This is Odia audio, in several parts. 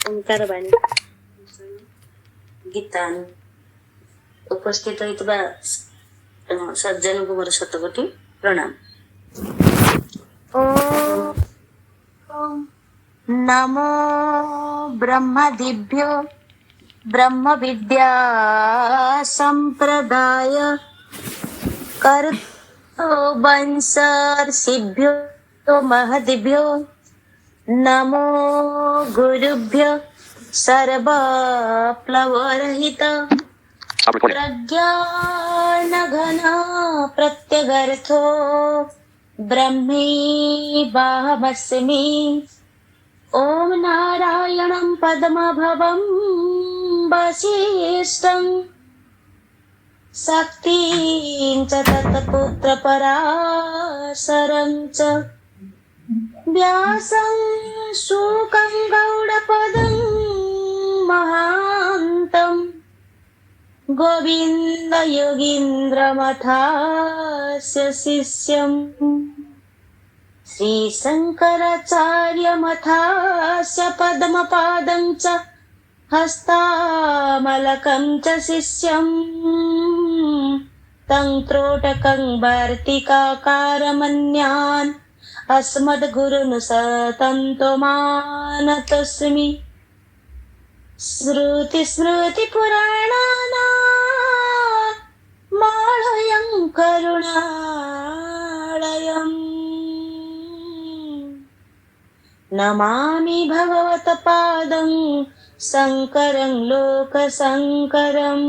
ओंकार वाणी गीता उपस्थित होइतबा सज्जन को मोर शतकोटि प्रणाम। ओम नमो ब्रह्मदिभ्यो ब्रह्म विद्या संप्रदाय कर्तो वंशर्षिभ्यो महदिभ्यो नमो गुरुभ्यो सर्वप्लवरहित प्रज्ञानघन प्रत्यगर्थो ब्रह्मीवाहमस्मि। ॐ नारायणं पद्मभवं वसिष्ठं शक्तिं च तत्पुत्रपराशरं च व्यासं शुकं गौडपदं महान्तं गोविन्द योगीन्द्रमथास्य शिष्यम् श्रीशङ्कराचार्यमथास्य पद्मपादं च हस्तामलकं च शिष्यम् तं त्रोटकं वार्तिकाकारमन्यान् अस्मद्गुरुन् सतन्तमानतोऽस्मि। श्रुतिस्मृतिपुराणानामालयं करुणालयम् नमामि भगवत्पादं शङ्करं लोकशङ्करम्।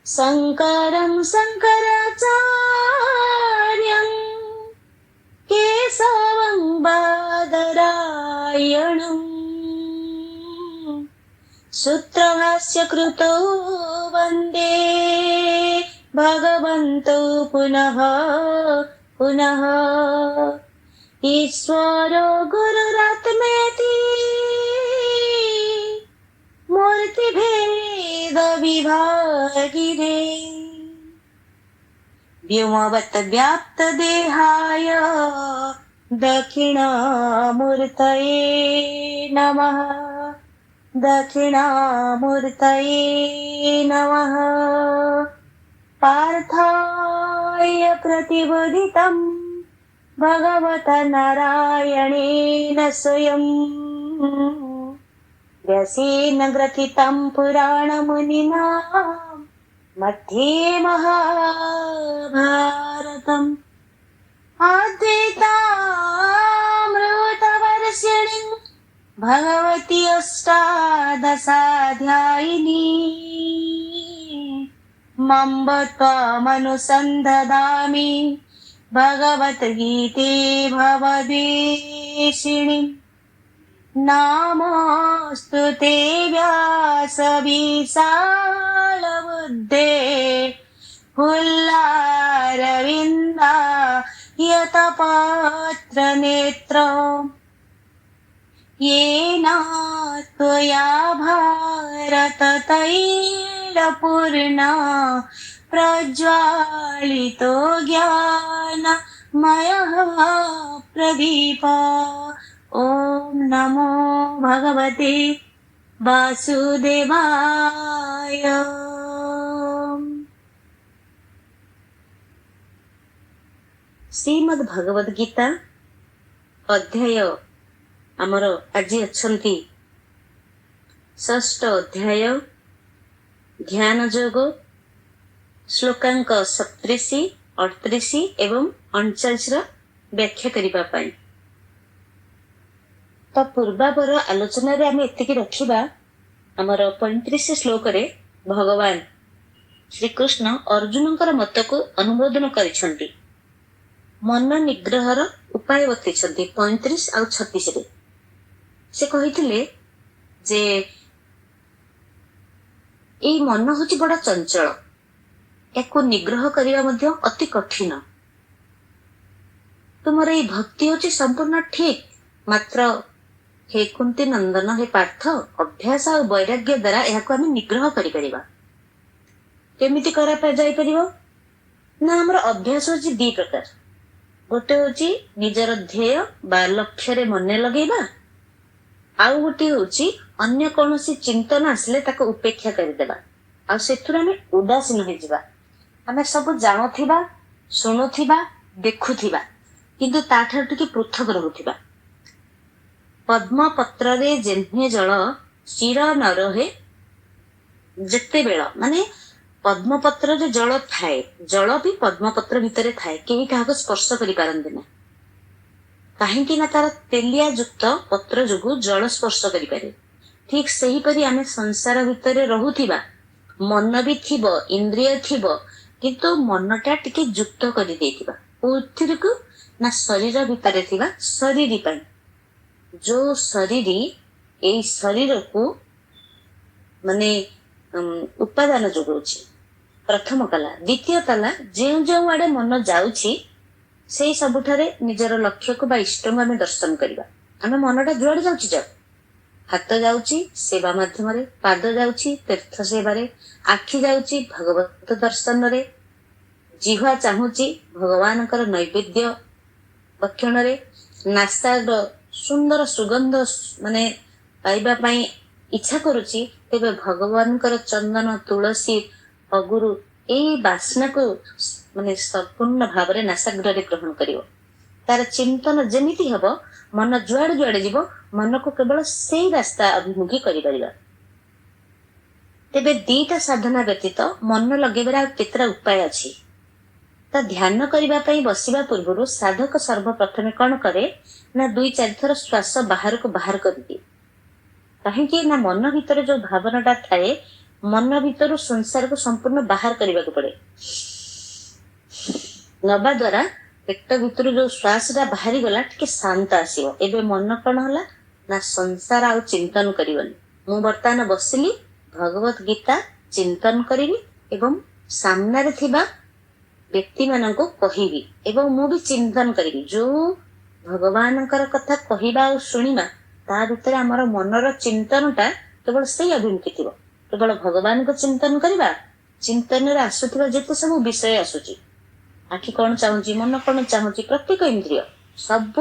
शङ्करं शङ्कराचार्यं केशवं बादरायणम् सूत्रभाष्यकृतो वन्दे भगवन्तौ पुनः पुनः। ईश्वरो गुरुरात्मेति मूर्तिभेदविभागिने व्योमवद्व्याप्तदेहाय दक्षिणामूर्तये नमः। दक्षिणामूर्तये नमः। पार्थाय प्रतिबोधितं भगवता नारायणेन स्वयं व्यासेन ग्रथितं पुराणमुनिना मध्ये महाभारतम्। अद्वैतामृतवर्षिणीं भगवती अष्टादशाध्यायिनी मम्ब त्वामनुसन्धदामि भगवद्गीते भवद्वेषिणि। नमोऽस्तु ते व्यासविशालबुद्धे फुल्लारविन्दायतपत्रनेत्र येन त्वया भारततैलपूर्णा प्रज्वालितो ज्ञानमयः प्रदीप। ॐ नमो भगवते वासुदेवाय। श्रीमद् भगवद गीता अध्याय आमर आज अच्छी षष्ठ अध्याय ध्यान योग श्लोकांक 37, 38 एवं 39 व्याख्या करिबा पाई। तो पूर्वापर आलोचना रे आमे एतिकी रखिबा। आमर 35 श्लोक रे भगवान श्री कृष्ण अर्जुनकर मत को अनुमोदन करिसंती। मन निग्रहर उपाय बतैछंती 35 और 36 रे। से कहिथिले जे ए मन होची बड़ा चंचल, एको निग्रह करिया मध्य अति कठिन। तुमर ए भक्ति होची संपूर्ण ठीक, मात्र हे कुंती नंदन हे पार्थ अभ्यास और वैराग्य द्वारा एहाको आमे निग्रह करि परिबा। केमिति करा जाई परिबो ना हमर अभ्यास होची दी प्रकार। गोटे होची निजर ध्येय बा लक्ष्य रे मने लगेबा, आउ गोटे हूँ अन्य कौन चिंतन आसिले ताको उपेक्षा करदेबा आ सेथुर आमे उदासीन हो जिबा। आमे सब जानुथिबा शुणुथिबा देखुथिबा किंतु ताठार टिके पृथक रहुथिबा। पद्म पत्र रे जेन्हे जल चिर न रहे जेते बेल माने पद्मपत्र रे जल थाए, जल भी पद्मपत्र भितर थाए, केही काहाको स्पर्श करि पारंती ना काहेकि ना तार तेलिया युक्त पत्र जोगु जल स्पर्श करि पारे। ठीक सही परि आमे संसार भितर रहुथिबा, मन भी थिबो इंद्रिय थिबो किंतु मनटा टिके युक्त करि देथिबा कोथिर को ना शरीर भितर थिबा शरीर पई जो शरीर एई शरीर को माने उपादान जोगौछि। प्रथम कला द्वितीय कला जो जो आड़े मन जाउछि से सबुठारे निजर लक्ष्य को बा इष्ट को आमे दर्शन करिबा। आमे मनटा जुआड़े जाउछि जाउ, हाथ जाउछि सेवा माध्यम रे, पाद जाउछि तीर्थ सेवा रे, आखि जाउछि भगवत दर्शन रे, जिह्वा चाहुछि भगवानकर नैवेद्य भक्षण रे, नासार सुंदर सुगंध माने पाइबा पई इच्छा करुछि तेबे भगवानकर चंदन तुलसी अगुरु एई बासना को माने संपूर्ण भाव रे नासाग्र रे ग्रहण करिवो। तार चिंतन जेमिति हबो मन जुआड़े जुआड़े जीवो मन को केवल सेई रास्ता अभिमुखी करि परिबा। तेबे दीटा साधना व्यतीत मन लगेबार केतरा उपाय अछि। ता ध्यान करिबा पई बसिबा पूर्वरु साधक सर्वप्रथमे कोन करे ना 2-4 थर श्वास बाहर को बाहर करि दिए। काहेकि ना मन भीतर जो भावनाटा थाए मन भीतर संसार को संपूर्ण बाहर करने को पड़े। नबा द्वारा पेट भीतर जो श्वास बाहरी गला टिके शांत आसीबो। एबे मन कौन होला ना संसार आ चिंतन करिवनी। मु वर्तमान बसिली भगवत गीता चिंतन करिवि एवं सामने रे थिबा व्यक्ति मानको कहिबि एवं मु भी चिंतन करिवि जो भगवानकर कथा कहिबा और सुनिबा ता भीतर हमर मनर चिंतनटा केवल सही अभिमुखी थिबो। केवल भगवान को चिंतन करवा चिंतन रे आसुथिबा जेते सब विषय आसुची आखि कौन चाहूची मन कौन चाहूची प्रत्येक इंद्रिय सब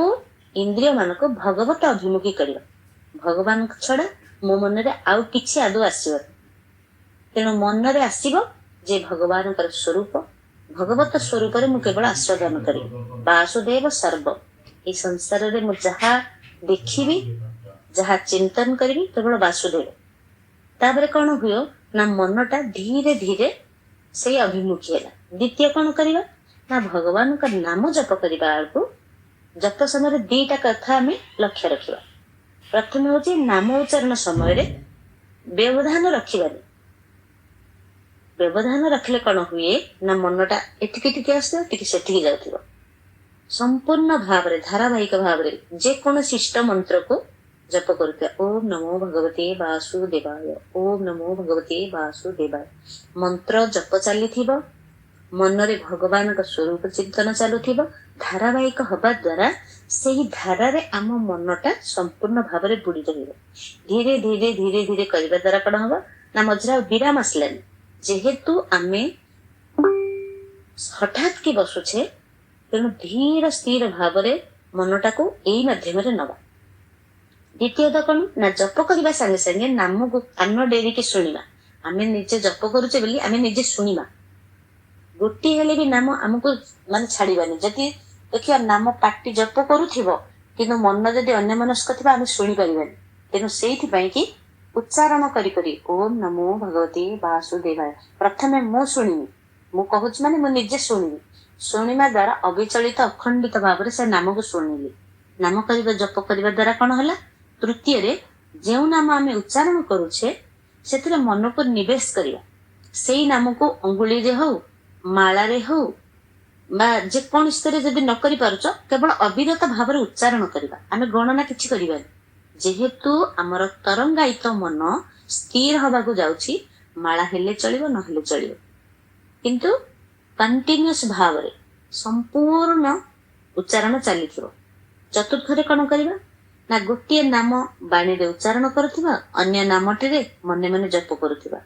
इंद्रिय मानको भगवत अभिमुखी करवा। भगवान छड़ा मो मन रे आउ किछि आदो आसीबो तेणु मन रे आसीबो जे भगवान कर स्वरूप भगवत स्वरूप रे मु केवल आस्वादन करी वासुदेव सर्व ए संसार रे मु जहा देखिबी जहा चिंतन करिबी केवल वासुदेव। ताबरे कौन हुयो ना मनटा धीरे धीरे से अभिमुखी है। द्वितीय कौन करिबा ना भगवान का नाम जप करिबा को जप समय दीटा कथा आम लक्ष्य रखिबा। प्रथम होची नाम उच्चारण समय रे व्यवधान रखिबानी। व्यवधान रखले कौन हुए ना मनटा एटिके टिके आसो टिके सेटिके जाउथिबो। संपूर्ण भाव रे धारावाहिक भाव रे जे कोन शिष्ट मंत्र को जप करुथिबा। ओम नमो भगवते वासुदेवाय, ओम नमो भगवते वासुदेवाय मंत्र जप चलीथिबो। मन रे भगवान का स्वरूप चिंतन चलुथिबो। धारावाहिक हवा द्वारा सेही धारा रे आम मनटा संपूर्ण भाव रे बुड़ी रहिबो। धीरे धीरे धीरे धीरे करबा द्वारा कण हबो ना मजरा विराम आसलानी। जेहेतु आमे हठात के बसुछे तेणु धीर स्थिर भाव रे मनटा को एई माध्यम रे नबा। द्वितीयतः कौन ना जप करबा संगे संगे नाम को कान डेरी के सुनिबा। आमे निजे जप करूचे बोली आमे निजे सुनिबा। गोटी हेले भी नाम हमको माने छाड़ीबानी। जदि देखिया नाम पाटी जप करूथिबो किंतु मन जदि अन्य मनस्क थिबा आमे सुनि परिबानी। तेनु सेहिथि पई कि उच्चारण करी करी ओम नमो भगवते वासुदेवाय प्रथमे मो सुनिबी। मु कहूच माने मु निजे सुनिबी। सुनिबा द्वारा अविचलित अखंडित भाव रे से नाम को सुनिली। नाम करिबा जप करिबा द्वारा कोन होला तृतीय रे जेउ नाम आमे उच्चारण करूछे सेतिरे मन को निवेश करिया। सेई नाम को अंगुली रे हो माला रे हो बा जे कोन स्तरे जदि न करि पारुछ केवल अविरत भाव रे उच्चारण करिबा। आमे गणना किछि करिबा जेहेतु हमर तरंगायित मन स्थिर हवा को जाउछि माला हेले चलिबो न हेले चलिबो किंतु कंटिन्यूअस भाव रे संपूर्ण उच्चारण चलिथिबो। चतुर्थरे कोन करिबा ना गोटे नाम बाणी रे उच्चारण करुथिबा अन्य नामटे रे मने मने जप करुथिबा।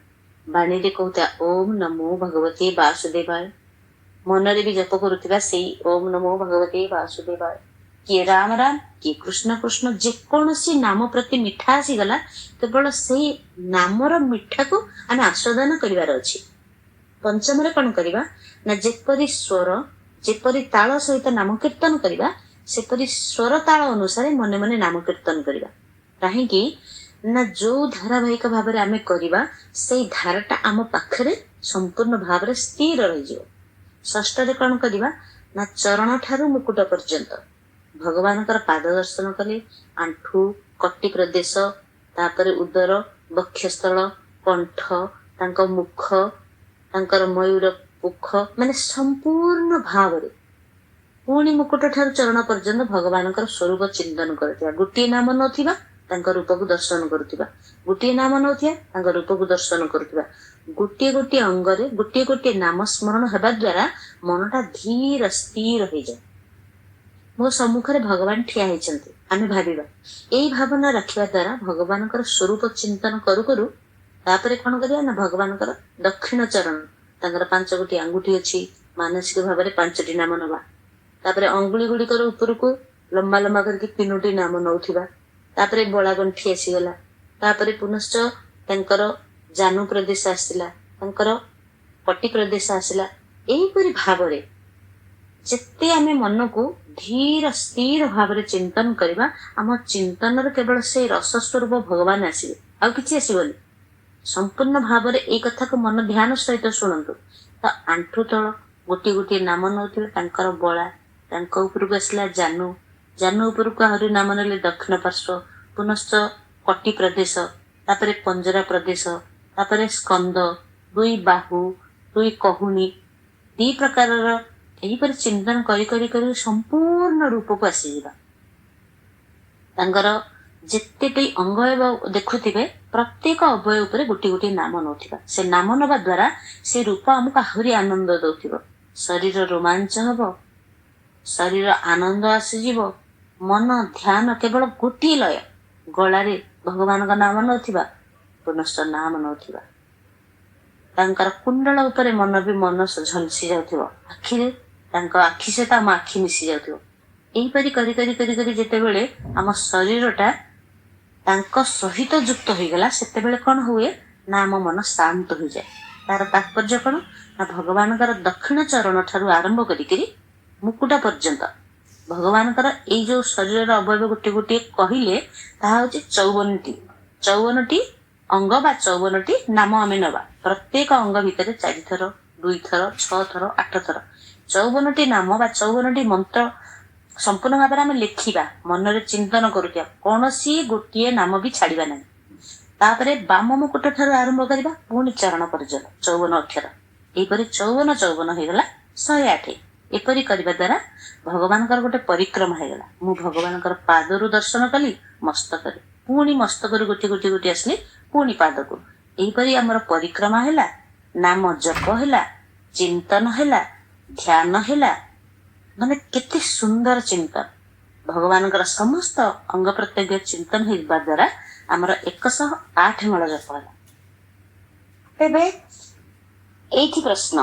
बाणी रे कहता ओम नमो भगवते वासुदेवाय मन रे भी जप करुथिबा सेई ओम नमो भगवते वासुदेवाय। किए राम राम किए कृष्ण कृष्ण जेकोसी नाम प्रति मिठा आसीगला केवल से नामर मिठा को आम आस्वादन करार अच्छी। पंचम कौन करवा ना जेपरी स्वर जेपरी ताल सहित नाम कीर्तन करवा सेपरी स्वर ताल अनुसार मने मने नाम कीर्तन करवा कहीं ना जो धारावाहिक भाव में आम करवा से धाराटा आम पाखरे संपूर्ण भाव में स्थिर रही। षष्ठ कौन करवा ना चरण ठारू मुकुट पर्यंत भगवान पाद दर्शन कले आंठू कटी प्रदेश तापर उदर वक्षस्थल कंठ तांको मुख तांकर मयूर पुख माने संपूर्ण भाव में पुणी मुकुट ठारू चरण पर्यंत भगवान स्वरूप चिंतन करथिबा गोटे नाम नथिबा तांकर रूप को दर्शन करुथिबा गोटे नाम नथिया रूप को दर्शन करुथिबा गोटे गोटे अंगरे गोटे गोटे नाम स्मरण हेबा द्वारा मनटा धीर स्थिर हो जाए। मो सम्मुखरे भगवान ठिया होइछन्ति आमे भाबिबा एई भावना रखिबा द्वारा भगवान स्वरूप चिंतन करू करू तापरे कोन करिया ना भगवान दक्षिण चरण तांकर 5 गोटी अंगुठी अछि मानसिक भाव में 5टी नाम नवा तापरे अंगुली गुड़िकर ऊपर को लंबा लंबा करके 3टी नाम नौथिबा तापरे बड़ा गंठी आसीगला तापरे पुनश्च तांकर जानू प्रदेश आसिला तांकर पट्टी प्रदेश आसिला एहीपरि भाव में जेते आमे मन को धीर स्थिर भाव में चिंतन करवा आम चिंतन केवल से रस स्वरूप भगवान आसवे आउ किछि आसबनी संपूर्ण भाव में एक कथा को मन ध्यान सहित शुणु तो आंठू तल गोटे गोटे नाम नौथिबे तांकर बड़ा तांको ऊपर को आसला जानू जानू ऊपर को आहरी नाम नेले दक्षिण पार्श्व पुनश्च कटी प्रदेश तापरे पंजरा प्रदेश तापरे स्कंद दुई बाहु दुई कहुनी दी प्रकार एहीपरि चिंतन करी करी करी संपूर्ण रूप को आसीजिबा तांकर जेतेटी अंग देखुथिबे प्रत्येक अवय उपरे गोटे गोटे नाम नौथिबा से नाम नवा द्वारा से रूप आमको आहरी आनंद दौथिबो शरीर रोमांच हबो शरीर आनंद आसीजिबो मन ध्यान केवल गोटे लय गलारे भगवान का नाम नौथिबा पुनश्च नाम नौथिबा तांकर कुंडल उपरे मन भी मन झलसी जाउथिबो आखिरे तांको आखि से आम आखि मिसी जाउथिबो एहीपरि करी करी करी करी जेतेबेले आम शरीरटा तांको सहित युक्त हो गला सेतेबेले कोन हुए ना आम मन शांत हो जाए। तार तात्पर्य कोन ना भगवान दक्षिण चरण ठारू आरंभ करी मुकुटा पर्यंत भगवान एई जो शरीर अवयव गोटे गोटे कहले ताहा होछि 54टी अंग बा 54टी नाम आमे नबा प्रत्येक अंग भितर 4 थर 2 थर 6 थर 8 थर 54टी नाम बा 54टी मंत्र संपूर्ण भाव में आम लिखा मन रे चिंतन करुआ कौन सी गोटे नाम भी छाड़ा ना तापरे बाम मुकुट ठारू आरंभ करवा पुणी चरण पर्यंत 54 अक्षर यहीपरि 54 होगला 108 एपरी करने द्वारा भगवान गोटे परिक्रमा होगला मु भगवान पादरू दर्शन कली मस्तक पुणी मस्तक गोटे गोटे गोटे आसली पुणी पाद को यहीपरि आमर परिक्रमा है नाम जप है चिंतन है ध्यान है माने केते सुंदर चिंतन भगवान समस्त अंग प्रत्यंग चिंतन होगा द्वारा आमर 108 मेल जप है। तेबे एठी प्रश्न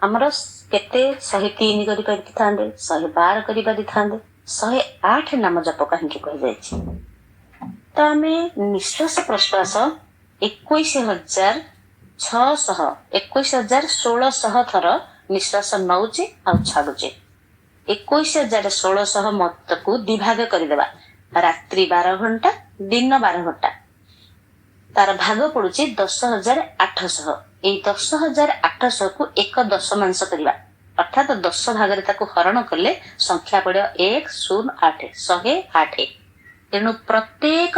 आमर केते 103 करि पारि थांदे 112 करि पारि थांदे 108 नाम जप कहीं कह जाय छी तो आमे निश्वास प्रश्वास 21,1600 थर निश्वास नौचे आ छाड़ुचे 21,1600 मत को दिभाग करदेवा रात्रि 12 घंटा दिन 12 घंटा तार भाग पड़ुचे 10,800 एई 10,800 को एक दशमांश करवा अर्थात 10 भाग हरण कले संख्या पड़े 108 108 तेणु प्रत्येक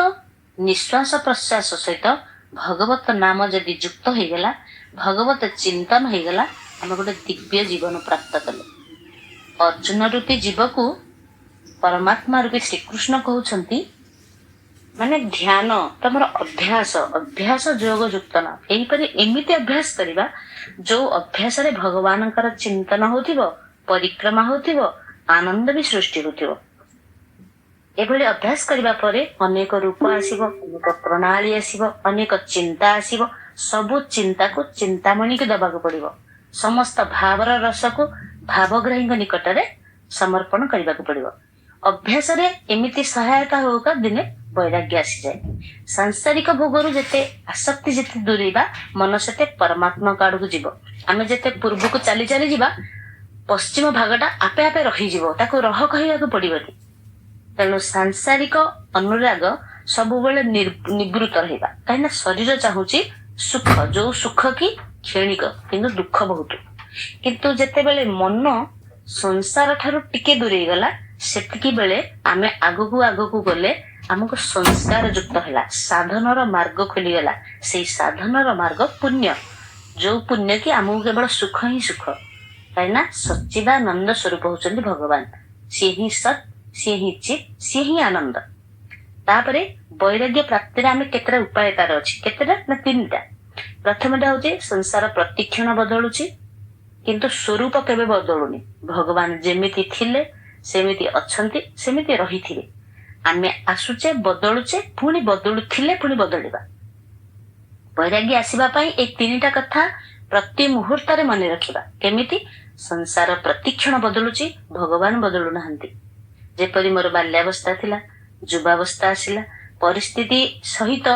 निश्वास प्रश्वास सहित भगवत नाम जदि युक्त होगला भगवत चिंतन होगला आम गोटे दिव्य जीवन प्राप्त कले अर्जुन रूपी जीव को परमात्मा रूपी श्रीकृष्ण कहउछंती माने ध्यान तमर अभ्यास अभ्यास योग युक्त न एहीपरि एमिति अभ्यास करिबा जो अभ्यास रे भगवान चिंतन होथिबो परिक्रमा होथिबो आनंद भी सृष्टि होथिबो एभली अभ्यास करिबा परे अनेक रूप आसीबो अनेक प्रणाली आसीबो अनेक चिंता आसीबो सबु चिंता को चिंतामणि के दबाक पड़िबो समस्त भावर रस को भावग्राही निकट रे समर्पण करने पड़िबो ଅଭ୍ୟାସରେ ଏମିତି ସହାୟତା ହୋଉକା ଦିନେ ବୈରାଗ୍ୟ ଆସିଯାଏ। ସାଂସାରିକ ଭୋଗରୁ ଯେତେ ଆସକ୍ତି ଯେତେ ଦୂରେଇବା ମନ ସେତେ ପରମାତ୍ମା ଆଡକୁ ଯିବ। ଆମେ ଯେତେ ପୂର୍ବକୁ ଚାଲି ଚାଲି ଯିବା ପଶ୍ଚିମ ଭାଗଟା ଆପେ ଆପେ ରହିଯିବ, ତାକୁ ରହ କହିବାକୁ ପଡିବନି। ତେଣୁ ସାଂସାରିକ ଅନୁରାଗ ସବୁବେଳେ ନିବୃତ ରହିବା, କାହିଁକିନା ଶରୀର ଚାହୁଁଛି ସୁଖ, ଯୋଉ ସୁଖ କି କ୍ଷଣିକ କିନ୍ତୁ ଦୁଃଖ ବହୁତ। କିନ୍ତୁ ଯେତେବେଳେ ମନ ସଂସାର ଠାରୁ ଟିକେ ଦୂରେଇ ଗଲା ସେତିକି ବେଳେ ଆମେ ଆଗକୁ ଆଗକୁ ଗଲେ ଆମକୁ ସଂସ୍କାର ଯୁକ୍ତ ହେଲା, ସାଧନର ମାର୍ଗ ଖୋଲିଗଲା। ସେଇ ସାଧନର ମାର୍ଗ ପୁଣ୍ୟ, ଯୋଉ ପୁଣ୍ୟ କି ଆମକୁ କେବଳ ସୁଖ ହିଁ ସୁଖ, କାହିଁକିନା ସଚ୍ଚିଦାନନ୍ଦ ସ୍ୱରୂପ ହଉଛନ୍ତି ଭଗବାନ। ସିଏ ହିଁ ସତ୍, ସିଏ ହିଁ ଚିତ୍, ସିଏ ହିଁ ଆନନ୍ଦ। ତାପରେ ବୈରାଗ୍ୟ ପ୍ରାପ୍ତିରେ ଆମେ କେତେଟା ଉପାୟ ତାର ଅଛି, କେତେଟା ନା 3ଟା। ପ୍ରଥମଟା ହଉଛି ସଂସାର ପ୍ରତିକ୍ଷଣ ବଦଳୁଛି କିନ୍ତୁ ସ୍ୱରୂପ କେବେ ବଦଳୁନି। ଭଗବାନ ଯେମିତି ଥିଲେ ସେମିତି ଅଛନ୍ତି, ସେମିତି ରହିଥିବେ। ଆମେ ଆସୁଛେ, ବଦଳୁଛେ, ପୁଣି ବଦଳୁଥିଲେ ପୁଣି ବଦଳିବା। ବୈରାଗ୍ୟ ଆସିବା ପାଇଁ ଏଇ 3ଟା କଥା ପ୍ରତି ମୁହୂର୍ତ୍ତରେ ମନେ ରଖିବା। କେମିତି? ସଂସାର ପ୍ରତିକ୍ଷଣ ବଦଳୁଛି, ଭଗବାନ ବଦଳୁ ନାହାନ୍ତି। ଯେପରି ମୋର ବାଲ୍ୟାବସ୍ଥା ଥିଲା, ଯୁବାବସ୍ଥା ଆସିଲା, ପରିସ୍ଥିତି ସହିତ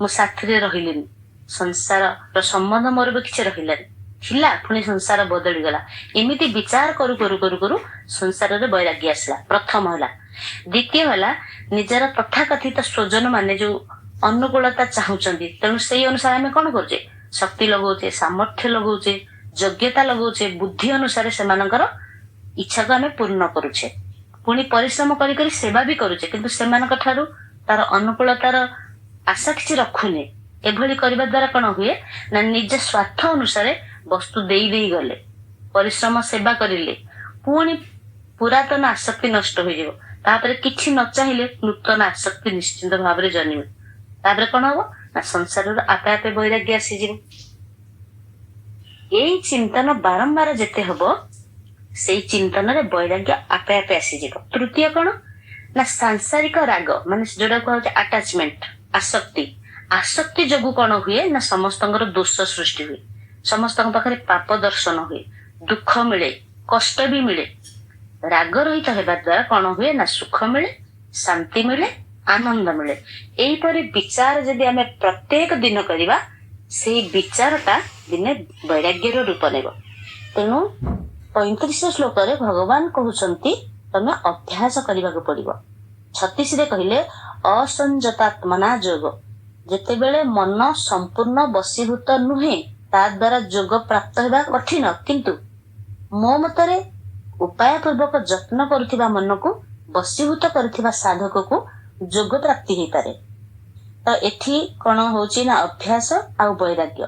ମୁଁ ସାଥିରେ ରହିଲିନି, ସଂସାରର ସମ୍ବନ୍ଧ ମୋର ବି କିଛି ରହିଲାନି, ଥିଲା ପୁଣି ସଂସାର ବଦଳିଗଲା। ଏମିତି ବିଚାର କରୁ କରୁ କରୁ କରୁ ସଂସାରରେ ବୈରାଗ୍ୟ ଆସିଲା। ପ୍ରଥମ ହେଲା। ଦ୍ୱିତୀୟ ହେଲା ନିଜର ତଥାକଥିତ ସ୍ୱଜନ ମାନେ ଯୋଉ ଅନୁକୂଳତା ଚାହୁଁଛନ୍ତି, ତେଣୁ ସେଇ ଅନୁସାରେ ଆମେ କଣ କରୁଛେ? ଶକ୍ତି ଲଗାଉଛେ, ସାମର୍ଥ୍ୟ ଲଗାଉଛେ, ଯୋଗ୍ୟତା ଲଗାଉଛେ, ବୁଦ୍ଧି ଅନୁସାରେ ସେମାନଙ୍କର ଇଚ୍ଛାକୁ ଆମେ ପୂର୍ଣ୍ଣ କରୁଛେ। ପୁଣି ପରିଶ୍ରମ କରି କରି ସେବା ବି କରୁଛେ, କିନ୍ତୁ ସେମାନଙ୍କ ଠାରୁ ତାର ଅନୁକୂଳତାର ଆଶା କିଛି ରଖୁନି। ଏଭଳି କରିବା ଦ୍ୱାରା କଣ ହୁଏ ନା ନିଜ ସ୍ୱାର୍ଥ ଅନୁସାରେ ବସ୍ତୁ ଦେଇ ଦେଇ ଗଲେ, ପରିଶ୍ରମ ସେବା କରିଲେ ପୁଣି ପୁରାତନ ଆସକ୍ତି ନଷ୍ଟ ହୋଇଯିବ। ତାପରେ କିଛି ନ ଚାହିଁଲେ ନୂତନ ଆସକ୍ତି ନିଶ୍ଚିନ୍ତ ଭାବରେ ଜନ୍ମିବ। ତାପରେ କଣ ହବ ନା ସଂସାରରୁ ଆପେ ଆପେ ବୈରାଗ୍ୟ ଆସିଯିବ। ଏଇ ଚିନ୍ତନ ବାରମ୍ବାର ଯେତେ ହବ ସେଇ ଚିନ୍ତନରେ ବୈରାଗ୍ୟ ଆପେ ଆପେ ଆସିଯିବ। ତୃତୀୟ କଣ ନା ସାଂସାରିକ ରାଗ, ମାନେ ଯୋଉଟା କୁହାଯାଉଛି ଆଟାଚମେଣ୍ଟ, ଆସକ୍ତି। ଆସକ୍ତି ଯୋଗୁ କଣ ହୁଏ ନା ସମସ୍ତଙ୍କର ଦୋଷ ସୃଷ୍ଟି ହୁଏ, ସମସ୍ତଙ୍କ ପାଖରେ ପାପ ଦର୍ଶନ ହୁଏ, ଦୁଃଖ ମିଳେ, କଷ୍ଟ ବି ମିଳେ। ରାଗ ରହିତ ହେବା ଦ୍ୱାରା କଣ ହୁଏ ନା ସୁଖ ମିଳେ, ଶାନ୍ତି ମିଳେ, ଆନନ୍ଦ ମିଳେ। ଏଇପରି ବିଚାର ଯଦି ଆମେ ପ୍ରତ୍ୟେକ ଦିନ କରିବା ସେଇ ବିଚାରଟା ଦିନେ ବୈରାଗ୍ୟର ରୂପ ନେବ। ତେଣୁ 35 ଶ୍ଲୋକରେ ଭଗବାନ କହୁଛନ୍ତି ତମେ ଅଭ୍ୟାସ କରିବାକୁ ପଡିବ। 36ରେ କହିଲେ ଅସଂଯତାତ୍ମନା ଯୋଗ। ଯେତେବେଳେ ମନ ସମ୍ପୂର୍ଣ୍ଣ ବଶୀଭୂତ ନୁହେଁ ତା ଦ୍ୱାରା ଯୋଗ ପ୍ରାପ୍ତ ହେବା କଠିନ, କିନ୍ତୁ ମୋ ମତରେ ଉପାୟ ପୂର୍ବକ ଯତ୍ନ କରୁଥିବା ମନକୁ ବଶୀଭୂତ କରୁଥିବା ସାଧକକୁ ଯୋଗ ପ୍ରାପ୍ତି ହେଇପାରେ। ତ ଏଠି କଣ ହଉଛି ନା ଅଭ୍ୟାସ ଆଉ ବୈରାଗ୍ୟ,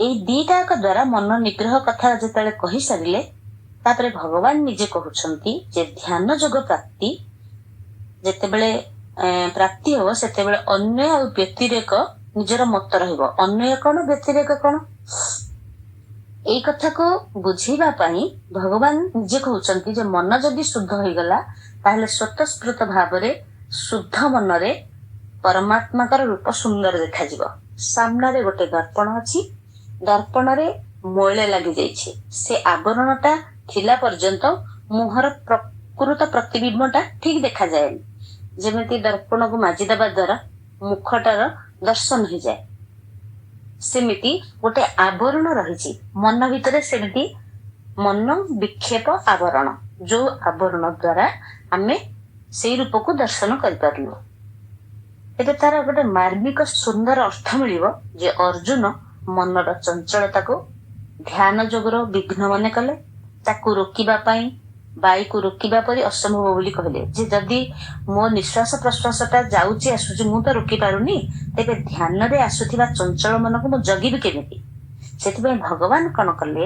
ଏଇ 2ଟାକ ଦ୍ୱାରା ମନ ନିଗ୍ରହ କଥା ଯେତେବେଳେ କହିସାରିଲେ ତାପରେ ଭଗବାନ ନିଜେ କହୁଛନ୍ତି ଯେ ଧ୍ୟାନ ଯୋଗ ପ୍ରାପ୍ତି ଯେତେବେଳେ ପ୍ରାପ୍ତି ହବ ସେତେବେଳେ ଅନ୍ୟ ଆଉ ବ୍ୟତିରେକ ନିଜର ମତ ରହିବ। ଅନ୍ୟ କଣ, ବ୍ୟତିରେକ କଣ, ଏଇ କଥାକୁ ବୁଝିବା ପାଇଁ ଭଗବାନ ନିଜେ କହୁଛନ୍ତି ଯେ ମନ ଯଦି ଶୁଦ୍ଧ ହେଇଗଲା ତାହେଲେ ସ୍ୱତଃସ୍ଫୂର୍ତ୍ତ ଭାବରେ ଶୁଦ୍ଧ ମନରେ ପରମାତ୍ମାଙ୍କର ରୂପ ସୁନ୍ଦର ଦେଖାଯିବ। ସାମ୍ନାରେ ଗୋଟେ ଦର୍ପଣ ଅଛି, ଦର୍ପଣରେ ମଇଳା ଲାଗି ଯାଇଛି, ସେ ଆବରଣଟା ଥିଲା ପର୍ଯ୍ୟନ୍ତ ମୁହଁର ପ୍ରକୃତ ପ୍ରତିବିମ୍ବଟା ଠିକ ଦେଖାଯାଏନି। ଯେମିତି ଦର୍ପଣକୁ ମାଜିଦେବା ଦ୍ୱାରା ମୁଖଟାର ଦର୍ଶନ ହେଇଯାଏ, ସେମିତି ଗୋଟେ ଆବରଣ ରହିଛି ମନ ଭିତରେ, ସେମିତି ମନ ବିକ୍ଷେପ ଆବରଣ, ଯୋଉ ଆବରଣ ଦ୍ୱାରା ଆମେ ସେଇ ରୂପକୁ ଦର୍ଶନ କରିପାରିଲୁ। ଏବେ ତାର ଗୋଟେ ମାର୍ମିକ ସୁନ୍ଦର ଅର୍ଥ ମିଳିବ ଯେ ଅର୍ଜୁନ ମନର ଚଞ୍ଚଳତାକୁ ଧ୍ୟାନ ଯୋଗର ବିଘ୍ନ ମନେ କଲେ, ତାକୁ ରୋକିବା ପାଇଁ ବାୟୁକୁ ରୋକିବା ପରି ଅସମ୍ଭବ ବୋଲି କହିଲେ। ଯେ ଯଦି ମୋ ନିଶ୍ୱାସ ପ୍ରଶ୍ୱାସଟା ଯାଉଛି ଆସୁଛି ମୁଁ ତ ରୋକି ପାରୁନି, ତେବେ ଧ୍ୟାନରେ ଆସୁଥିବା ଚଞ୍ଚଳ ମନକୁ ମୁଁ ଜଗିବି କେମିତି? ସେଥିପାଇଁ ଭଗବାନ କଣ କଲେ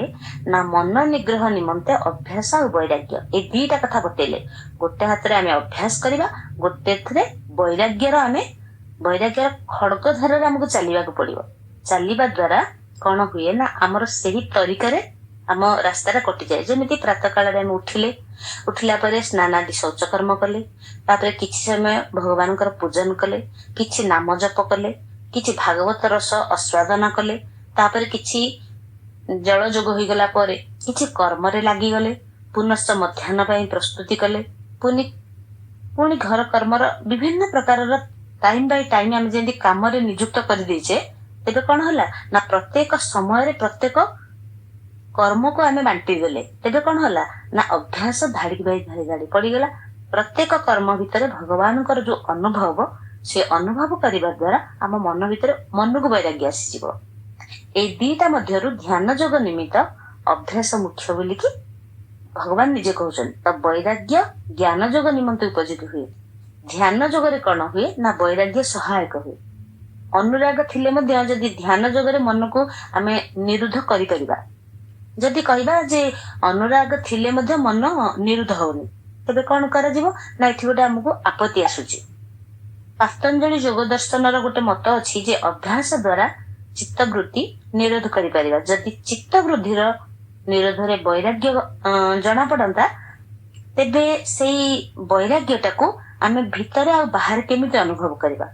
ନା ମନ ନିଗ୍ରହ ନିମନ୍ତେ ଅଭ୍ୟାସ ଆଉ ବୈରାଗ୍ୟ ଏଇ 2ଟା କଥା ବତେଇଲେ। ଗୋଟେ ହାତରେ ଆମେ ଅଭ୍ୟାସ କରିବା, ଗୋଟେ ଥିରେ ବୈରାଗ୍ୟର ଖଡ୍ଗ ଧାରରେ ଆମକୁ ଚାଲିବାକୁ ପଡିବ। ଚାଲିବା ଦ୍ୱାରା କଣ ହୁଏ ନା ଆମର ସେହି ତରିକାରେ ଆମ ରାସ୍ତାଟା କଟିଯାଏ। ଯେମିତି ପ୍ରାତଃ କାଳରେ ଆମେ ଉଠିଲା ପରେ ସ୍ନାନାଦି ଶୌଚ କର୍ମ କଲେ, ତାପରେ କିଛି ସମୟ ଭଗବାନଙ୍କର ପୂଜନ କଲେ, କିଛି ନାମ ଜପ କଲେ, କିଛି ଭାଗବତ ରସ ଆସ୍ୱାଦନ କଲେ, ତାପରେ କିଛି ଜଳ ଯୋଗ ହୋଇଗଲା ପରେ କିଛି କର୍ମରେ ଲାଗିଗଲେ, ପୁନଶ୍ଚ ମଧ୍ୟାହ୍ନ ପାଇଁ ପ୍ରସ୍ତୁତି କଲେ, ପୁଣି ପୁଣି ଘର କର୍ମର ବିଭିନ୍ନ ପ୍ରକାରର ଟାଇମ ବାଇ ଟାଇମ ଆମେ ଯେମିତି କାମରେ ନିଯୁକ୍ତ କରିଦେଇଛେ, ତେବେ କଣ ହେଲା ନା ପ୍ରତ୍ୟେକ ସମୟରେ ପ୍ରତ୍ୟେକ କର୍ମକୁ ଆମେ ବାଣ୍ଟି ଦେଲେ। ତେବେ କଣ ହେଲା ନା ଅଭ୍ୟାସ ଧାଡି ବାଇ ଧାଡି ପଡିଗଲା। ପ୍ରତ୍ୟେକ କର୍ମ ଭିତରେ ଭଗବାନଙ୍କର ଯୋଉ ଅନୁଭବ, ସେ ଅନୁଭବ କରିବା ଦ୍ଵାରା ଆମ ମନ ଭିତରେ ମନକୁ ବୈରାଗ୍ୟ ଆସିଯିବ। ଏଇ ଦିଟା ମଧ୍ୟରୁ ଧ୍ୟାନ ଯୋଗ ନିମିତ୍ତ ଅଭ୍ୟାସ ମୁଖ୍ୟ ବୋଲିକି ଭଗବାନ ନିଜେ କହୁଛନ୍ତି। ତ ବୈରାଗ୍ୟ ଜ୍ଞାନ ଯୋଗ ନିମନ୍ତେ ଉପଯୋଗୀ ହୁଏ। ଧ୍ୟାନ ଯୋଗରେ କଣ ହୁଏ ନା ବୈରାଗ୍ୟ ସହାୟକ ହୁଏ। ଅନୁରାଗ ଥିଲେ ମଧ୍ୟ ଯଦି ଧ୍ୟାନ ଯୋଗରେ ମନକୁ ଆମେ ନିରୁଦ୍ଧ କରିପାରିବା, ଯଦି କହିବା ଯେ ଅନୁରାଗ ଥିଲେ ମଧ୍ୟ ମନ ନିରୁଦ୍ଧ ହଉନି, ତେବେ କଣ କରାଯିବ ନା ଏଠି ଗୋଟେ ଆମକୁ ଆପତ୍ତି ଆସୁଛି। ପାତଞ୍ଜଳି ଯୋଗ ଦର୍ଶନର ଗୋଟେ ମତ ଅଛି ଯେ ଅଭ୍ୟାସ ଦ୍ଵାରା ଚିତ୍ତବୃତ୍ତି ନିରୋଧ କରିପାରିବା। ଯଦି ଚିତ୍ତ ବୃଦ୍ଧିର ନିରୋଧରେ ବୈରାଗ୍ୟ ଜଣା ପଡନ୍ତା, ତେବେ ସେଇ ବୈରାଗ୍ୟଟାକୁ ଆମେ ଭିତରେ ଆଉ ବାହାରେ କେମିତି ଅନୁଭବ କରିବା?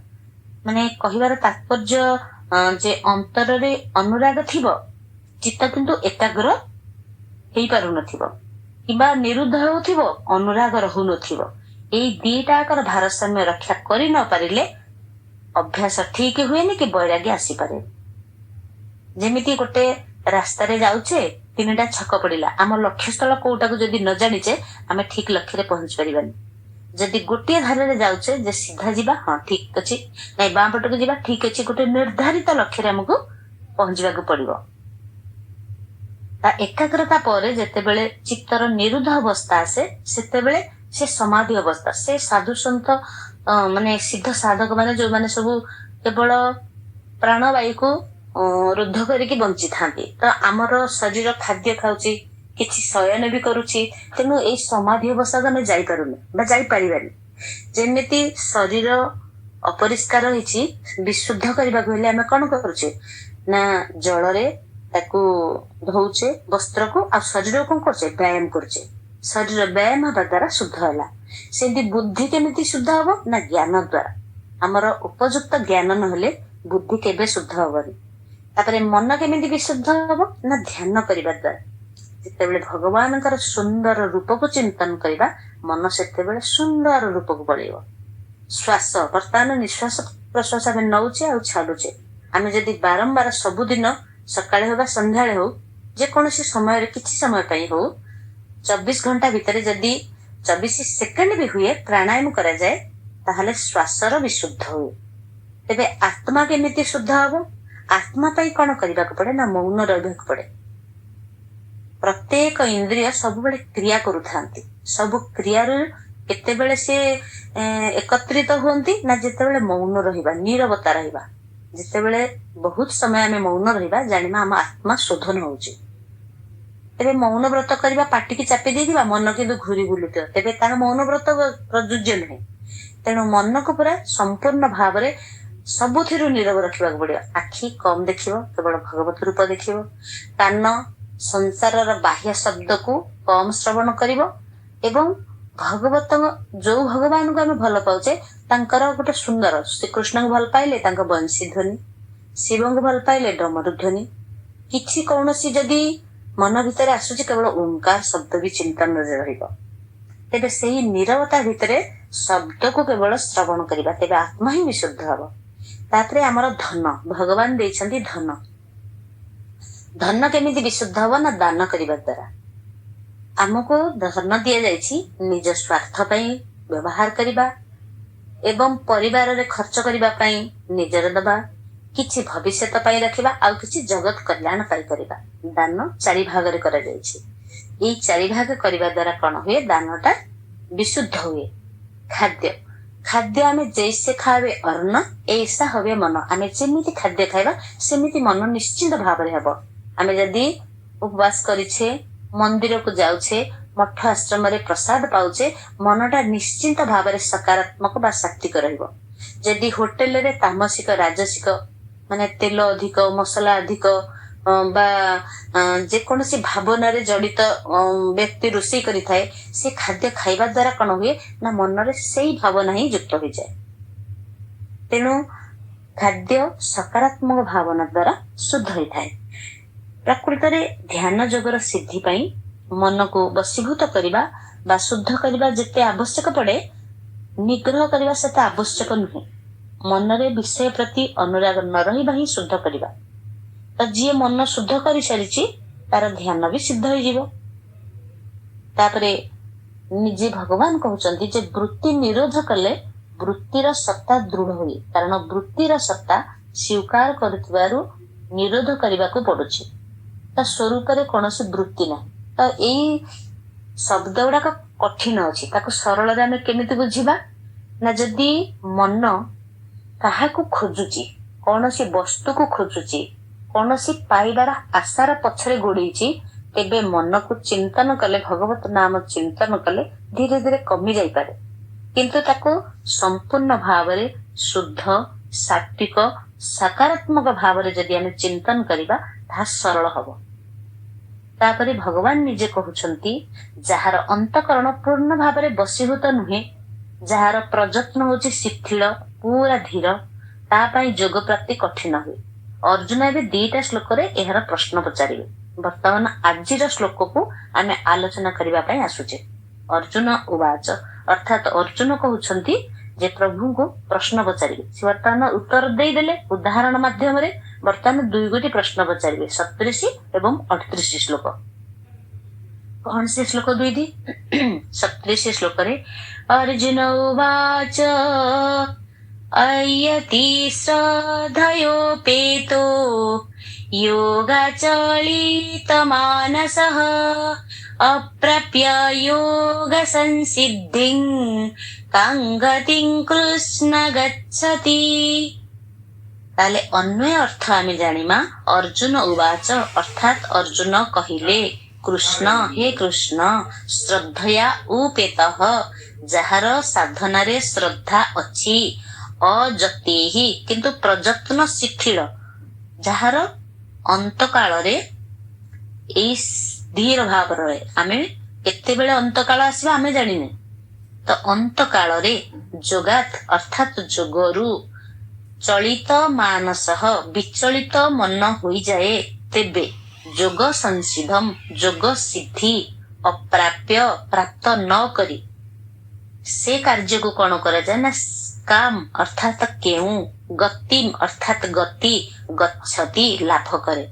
ମାନେ କହିବାର ତାତ୍ପର୍ଯ୍ୟ ଯେ ଅନ୍ତରରେ ଅନୁରାଗ ଥିବ, ଚିତ୍ତ କିନ୍ତୁ ଏକାଗ୍ର ହେଇପାରୁନଥିବ କିମ୍ବା ନିରୁଦ୍ଧ ହେଉଥିବ, ଅନୁରାଗ ରହୁନଥିବ। ଏଇ ଦିଟାକର ଭାରସାମ୍ୟ ରକ୍ଷା କରି ନ ପାରିଲେ ଅଭ୍ୟାସ ଠିକ ହୁଏନି କି ବୈରାଗ୍ୟ ଆସିପାରେ। ଯେମିତି ଗୋଟେ ରାସ୍ତାରେ ଯାଉଛେ, 3ଟା ଛକ ପଡିଲା, ଆମ ଲକ୍ଷ୍ୟସ୍ଥଳ କୋଉଟାକୁ ଯଦି ନ ଜାଣିଛେ ଆମେ ଠିକ ଲକ୍ଷ୍ୟରେ ପହଞ୍ଚି ପାରିବାନି। ଯଦି ଗୋଟିଏ ଧାରରେ ଯାଉଛେ ଯେ ସିଧା ଯିବା, ହଁ ଠିକ ଅଛି, ନାଇଁ ବାଁ ପଟକୁ ଯିବା, ଠିକ ଅଛି, ଗୋଟେ ନିର୍ଦ୍ଧାରିତ ଲକ୍ଷ୍ୟରେ ଆମକୁ ପହଞ୍ଚିବାକୁ ପଡିବ। ତା ଏକାଗ୍ରତା ପରେ ଯେତେବେଳେ ଚିତ୍ତର ନିରୁଦ୍ଧ ଅବସ୍ଥା ଆସେ, ସେତେବେଳେ ସେ ସମାଧି ଅବସ୍ଥା, ସେ ସାଧୁସନ୍ଥ ମାନେ ସିଦ୍ଧ ସାଧକ ମାନେ ଯୋଉମାନେ ସବୁ କେବଳ ପ୍ରାଣବାୟୁକୁ ରୁଦ୍ଧ କରିକି ବଞ୍ଚିଥାନ୍ତି। ତ ଆମର ଶରୀର ଖାଦ୍ୟ ଖାଉଛି, କିଛି ଶୟନ ବି କରୁଛି, ତେଣୁ ଏଇ ସମାଧି ଅବସ୍ଥାକୁ ଆମେ ଯାଇପାରୁନି ବା ଯାଇପାରିବାନି। ଯେମିତି ଶରୀର ଅପରିଷ୍କାର ହେଇଛି, ବିଶୁଦ୍ଧ କରିବାକୁ ହେଲେ ଆମେ କଣ କରୁଛେ ନା ଜଳରେ ତାକୁ ଧଉଛେ ବସ୍ତ୍ରକୁ, ଆଉ ଶରୀରକୁ କଣ କରୁଛେ ବ୍ୟାୟାମ କରୁଛେ। ଶରୀର ବ୍ୟାୟାମ ହେବା ଦ୍ଵାରା ଶୁଦ୍ଧ ହେଲା। ସେମିତି ବୁଦ୍ଧି କେମିତି ଶୁଦ୍ଧ ହବ ନା ଜ୍ଞାନ ଦ୍ଵାରା। ଆମର ଉପଯୁକ୍ତ ଜ୍ଞାନ ନହେଲେ ବୁଦ୍ଧି କେବେ ଶୁଦ୍ଧ ହବନି। ତାପରେ ମନ କେମିତି ବିଶୁଦ୍ଧ ହବ ନା ଧ୍ୟାନ କରିବା ଦ୍ଵାରା। ଯେତେବେଳେ ଭଗବାନଙ୍କର ସୁନ୍ଦର ରୂପକୁ ଚିନ୍ତନ କରିବା, ମନ ସେତେବେଳେ ସୁନ୍ଦର ରୂପକୁ ପଳେଇବ। ଶ୍ୱାସ, ବର୍ତ୍ତମାନ ନିଶ୍ୱାସ ପ୍ରଶ୍ୱାସ ଆମେ ନଉଛେ ଆଉ ଛାଡୁଛେ। ଆମେ ଯଦି ବାରମ୍ବାର ସବୁଦିନ ସକାଳେ ହଉ ବା ସନ୍ଧ୍ୟାବେଳେ ହଉ, ଯେକୌଣସି ସମୟରେ କିଛି ସମୟ ପାଇଁ ହଉ, 24 ଘଣ୍ଟା ଭିତରେ ଯଦି 24 ସେକେଣ୍ଡ ବି ହୁଏ ପ୍ରାଣାୟାମ କରାଯାଏ, ତାହେଲେ ଶ୍ୱାସର ବିଶୁଦ୍ଧ ହୁଏ। ତେବେ ଆତ୍ମା କେମିତି ଶୁଦ୍ଧ ହବ? ଆତ୍ମା ପାଇଁ କଣ କରିବାକୁ ପଡେ ନା ମୌନ ରହିବାକୁ ପଡେ। ପ୍ରତ୍ୟେକ ଇନ୍ଦ୍ରିୟ ସବୁବେଳେ କ୍ରିୟା କରୁଥାନ୍ତି। ସବୁ କ୍ରିୟାରୁ କେତେବେଳେ ସେ ଏକତ୍ରିତ ହୁଅନ୍ତି ନା ଯେତେବେଳେ ମୌନ ରହିବା, ନୀରବତା ରହିବା। ଯେତେବେଳେ ବହୁତ ସମୟ ଆମେ ମୌନ ରହିବା, ଜାଣିବା ଆମ ଆତ୍ମା ଶୋଧନ ହଉଛି। ତେବେ ମୌନ ବ୍ରତ କରିବା, ପାଟିକି ଚାପି ଦେଇଥିବା, ମନ କିନ୍ତୁ ଘୁରି ବୁଲୁଥିବ, ତେବେ ତାହା ମୌନ ବ୍ରତ ପ୍ରଯୁଜ୍ୟ ନୁହେଁ। ତେଣୁ ମନକୁ ପୁରା ସମ୍ପୂର୍ଣ୍ଣ ଭାବରେ ସବୁଥିରୁ ନୀରବ ରଖିବାକୁ ପଡିବ। ଆଖି କମ ଦେଖିବ, କେବଳ ଭଗବତ ରୂପ ଦେଖିବ। କାନ ସଂସାରର ବାହ୍ୟ ଶବ୍ଦକୁ କମ ଶ୍ରବଣ କରିବ ଏବଂ ଭଗବତଙ୍କ ଯୋଉ ଭଗବାନଙ୍କୁ ଆମେ ଭଲ ପାଉଛେ ତାଙ୍କର ଗୋଟେ ସୁନ୍ଦର, ଶ୍ରୀକୃଷ୍ଣଙ୍କୁ ଭଲ ପାଇଲେ ତାଙ୍କ ବଂଶୀ ଧ୍ୱନି, ଶିବଙ୍କୁ ଭଲ ପାଇଲେ ଡମରୁ ଧ୍ୱନି, କିଛି କୌଣସି ଯଦି ମନ ଭିତରେ ଆସୁଛି କେବଳ ଓଙ୍କାର ଶବ୍ଦ ବି ଚିନ୍ତନରେ ରହିବ। ତେବେ ସେହି ନୀରବତା ଭିତରେ ଶବ୍ଦକୁ କେବଳ ଶ୍ରବଣ କରିବା, ତେବେ ଆତ୍ମା ହିଁ ବିଶୁଦ୍ଧ ହବ। ତାପରେ ଆମର ଧନ, ଭଗବାନ ଦେଇଛନ୍ତି ଧନ। ଧନ କେମିତି ବିଶୁଦ୍ଧ ହବ ନା ଦାନ କରିବା ଦ୍ଵାରା। ଆମକୁ ଧନ ଦିଆଯାଇଛି ନିଜ ସ୍ୱାର୍ଥ ପାଇଁ ବ୍ୟବହାର କରିବା ଏବଂ ପରିବାରରେ ଖର୍ଚ୍ଚ କରିବା ପାଇଁ ନିଜର ଦବା, କିଛି ଭବିଷ୍ୟତ ପାଇଁ ରଖିବା, ଆଉ କିଛି ଜଗତ କଲ୍ୟାଣ ପାଇଁ କରିବା। ଦାନ 4 ଭାଗରେ କରାଯାଇଛି। ଏଇ 4 ଭାଗ କରିବା ଦ୍ଵାରା କଣ ହୁଏ? ଦାନଟା ବିଶୁଦ୍ଧ ହୁଏ। ଖାଦ୍ୟ, ଖାଦ୍ୟ ଆମେ ଜୈସେ ଖାଇବେ ଅନ୍ନ ऐसा ହବେ ମନ। ଆମେ ଯେମିତି ଖାଦ୍ୟ ଖାଇବା ସେମିତି ମନ ନିଶ୍ଚିନ୍ତ ଭାବରେ ହେବ। ଆମେ ଯଦି ଉପବାସ କରିଛେ, ମନ୍ଦିରକୁ ଯାଉଛେ, ମଠ ଆଶ୍ରମରେ ପ୍ରସାଦ ପାଉଛେ, ମନଟା ନିଶ୍ଚିନ୍ତ ଭାବରେ ସକାରାତ୍ମକ ବା ସାତ୍ବିକ ରହିବ। ଯଦି ହୋଟେଲରେ ତାମସିକ ରାଜସିକ ମାନେ ତେଲ ଅଧିକ, ମସଲା ଅଧିକ ବା ଯେକୌଣସି ଭାବନାରେ ଜଡିତ ବ୍ୟକ୍ତି ରୋଷେଇ କରିଥାଏ, ସେ ଖାଦ୍ୟ ଖାଇବା ଦ୍ଵାରା କଣ ହୁଏ ନା ମନରେ ସେଇ ଭାବନା ହିଁ ଯୁକ୍ତ ହୋଇଯାଏ। ତେଣୁ ଖାଦ୍ୟ ସକାରାତ୍ମକ ଭାବନା ଦ୍ଵାରା ଶୁଦ୍ଧ ହୋଇଥାଏ। ପ୍ରକୃତରେ ଧ୍ୟାନ ଯୋଗର ସିଦ୍ଧି ପାଇଁ ମନକୁ ବଶୀଭୂତ କରିବା ବା ଶୁଦ୍ଧ କରିବା ଯେତେ ଆବଶ୍ୟକ ପଡେ, ନିଗ୍ରହ କରିବା ସେତେ ଆବଶ୍ୟକ ନୁହେଁ। ମନରେ ବିଷୟ ପ୍ରତି ଅନୁରାଗ ନ ରହିବା ହିଁ ଶୁଦ୍ଧ କରିବା। ତ ଯିଏ ମନ ଶୁଦ୍ଧ କରିସାରିଛି ତାର ଧ୍ୟାନ ବି ସିଦ୍ଧ ହେଇଯିବ। ତାପରେ ନିଜେ ଭଗବାନ କହୁଛନ୍ତି ଯେ ବୃତ୍ତି ନିରୋଧ କଲେ ବୃତ୍ତିର ସତ୍ତା ଦୃଢ ହୁଏ। କାରଣ ବୃତ୍ତିର ସତ୍ତା ସ୍ୱୀକାର କରୁଥିବାରୁ ନିରୋଧ କରିବାକୁ ପଡୁଛି। ତା ସ୍ୱରୂପରେ କୌଣସି ବୃତ୍ତି ନାହିଁ। ତ ଏଇ ଶବ୍ଦ ଗୁଡାକ କଠିନ ଅଛି, ତାକୁ ସରଳରେ ଆମେ କେମିତି ବୁଝିବା ନା, ଯଦି ମନ କାହାକୁ ଖୋଜୁଛି, କୌଣସି ବସ୍ତୁକୁ ଖୋଜୁଛି, କୌଣସି ପାଇବାର ଆଶାର ପଛରେ ଗୋଡେଇଛି, ତେବେ ମନକୁ ଚିନ୍ତନ କଲେ, ଭଗବତ ନାମ ଚିନ୍ତନ କଲେ ଧୀରେ ଧୀରେ କମି ଯାଇପାରେ। କିନ୍ତୁ ତାକୁ ସମ୍ପୂର୍ଣ୍ଣ ଭାବରେ ଶୁଦ୍ଧ, ସାତ୍ବିକ, ସକାରାତ୍ମକ ଭାବରେ ଯଦି ଆମେ ଚିନ୍ତନ କରିବା ତାହା ସରଳ ହବ। ତାପରେ ଭଗବାନ ନିଜେ କହୁଛନ୍ତି, ଯାହାର ଅନ୍ତଃକରଣ ପୂର୍ଣ୍ଣ ଭାବରେ ବଶୀଭୂତ ନୁହେଁ, ଯାହାର ପ୍ରଯତ୍ନ ହଉଛି ଶିଥିଳ, ପୁରା ଧୀର, ତା ପାଇଁ ଯୋଗ ପ୍ରାପ୍ତି କଠିନ ହୁଏ। ଅର୍ଜୁନ ଏବେ 2ଟା ଶ୍ଲୋକରେ ଏହାର ପ୍ରଶ୍ନ ପଚାରିବେ। ବର୍ତ୍ତମାନ ଆଜିର ଶ୍ଲୋକକୁ ଆମେ ଆଲୋଚନା କରିବା ପାଇଁ ଆସୁଛେ। ଅର୍ଜୁନ ଉବାଚ, ଅର୍ଥାତ ଅର୍ଜୁନ କହୁଛନ୍ତି ଯେ ପ୍ରଭୁଙ୍କୁ ପ୍ରଶ୍ନ ପଚାରିବେ। ସେ ବର୍ତ୍ତମାନ ଉତ୍ତର ଦେଇଦେଲେ ଉଦାହରଣ ମାଧ୍ୟମରେ। ବର୍ତ୍ତମାନ 2 ପ୍ରଶ୍ନ ପଚାରିବେ, 37 ଏବଂ 38 ଶ୍ଲୋକ। କଣ ସେ ଶ୍ଲୋକ 2ଟି? 37 ଶ୍ଲୋକରେ ଅର୍ଜୁନ ଉବାଚ अयति श्रद्धयोपेतो योगाचलितमानसः अप्राप्य योगसंसिद्धिं कां गतिं कृष्ण गच्छति। ताले अन्वय अर्थ आमे जानिमा। अर्जुन उवाच, अर्थात अर्जुन कहिले, कृष्ण हे कृष्ण, श्रद्धया उपेतः, ଯାହାର ସାଧନାରେ ଶ୍ରଦ୍ଧା ଅଛି, ଅଯତି କିନ୍ତୁ ପ୍ରଯତ୍ନ ଶିଥିଳ, ଯାହାର ଅନ୍ତକାଳରେ ଏଇ ଧୀର ଭାବ ରହେ। ଆମେ କେତେବେଳେ ଅନ୍ତକାଳ ଆସିବା ଆମେ ଜାଣିନେ। ତ ଅନ୍ତକାଳରେ ଯୋଗାତ୍ ଅର୍ଥାତ ଯୋଗରୁ, ଚଳିତ ମାନସଃ ବିଚଳିତ ମନ ହୋଇଯାଏ, ତେବେ ଯୋଗ ସଂସିଦ୍ଧମ ଯୋଗ ସିଦ୍ଧି, ଅପ୍ରାପ୍ୟ ପ୍ରାପ୍ତ ନ କରି ସେ କାର୍ଯ୍ୟକୁ କଣ କରାଯାଏ ନା କାମ ଅର୍ଥାତ କେଉଁ, ଗତିମ ଅର୍ଥାତ ଗତି, ଗଚ୍ଛତି ଲାଭ କରେ।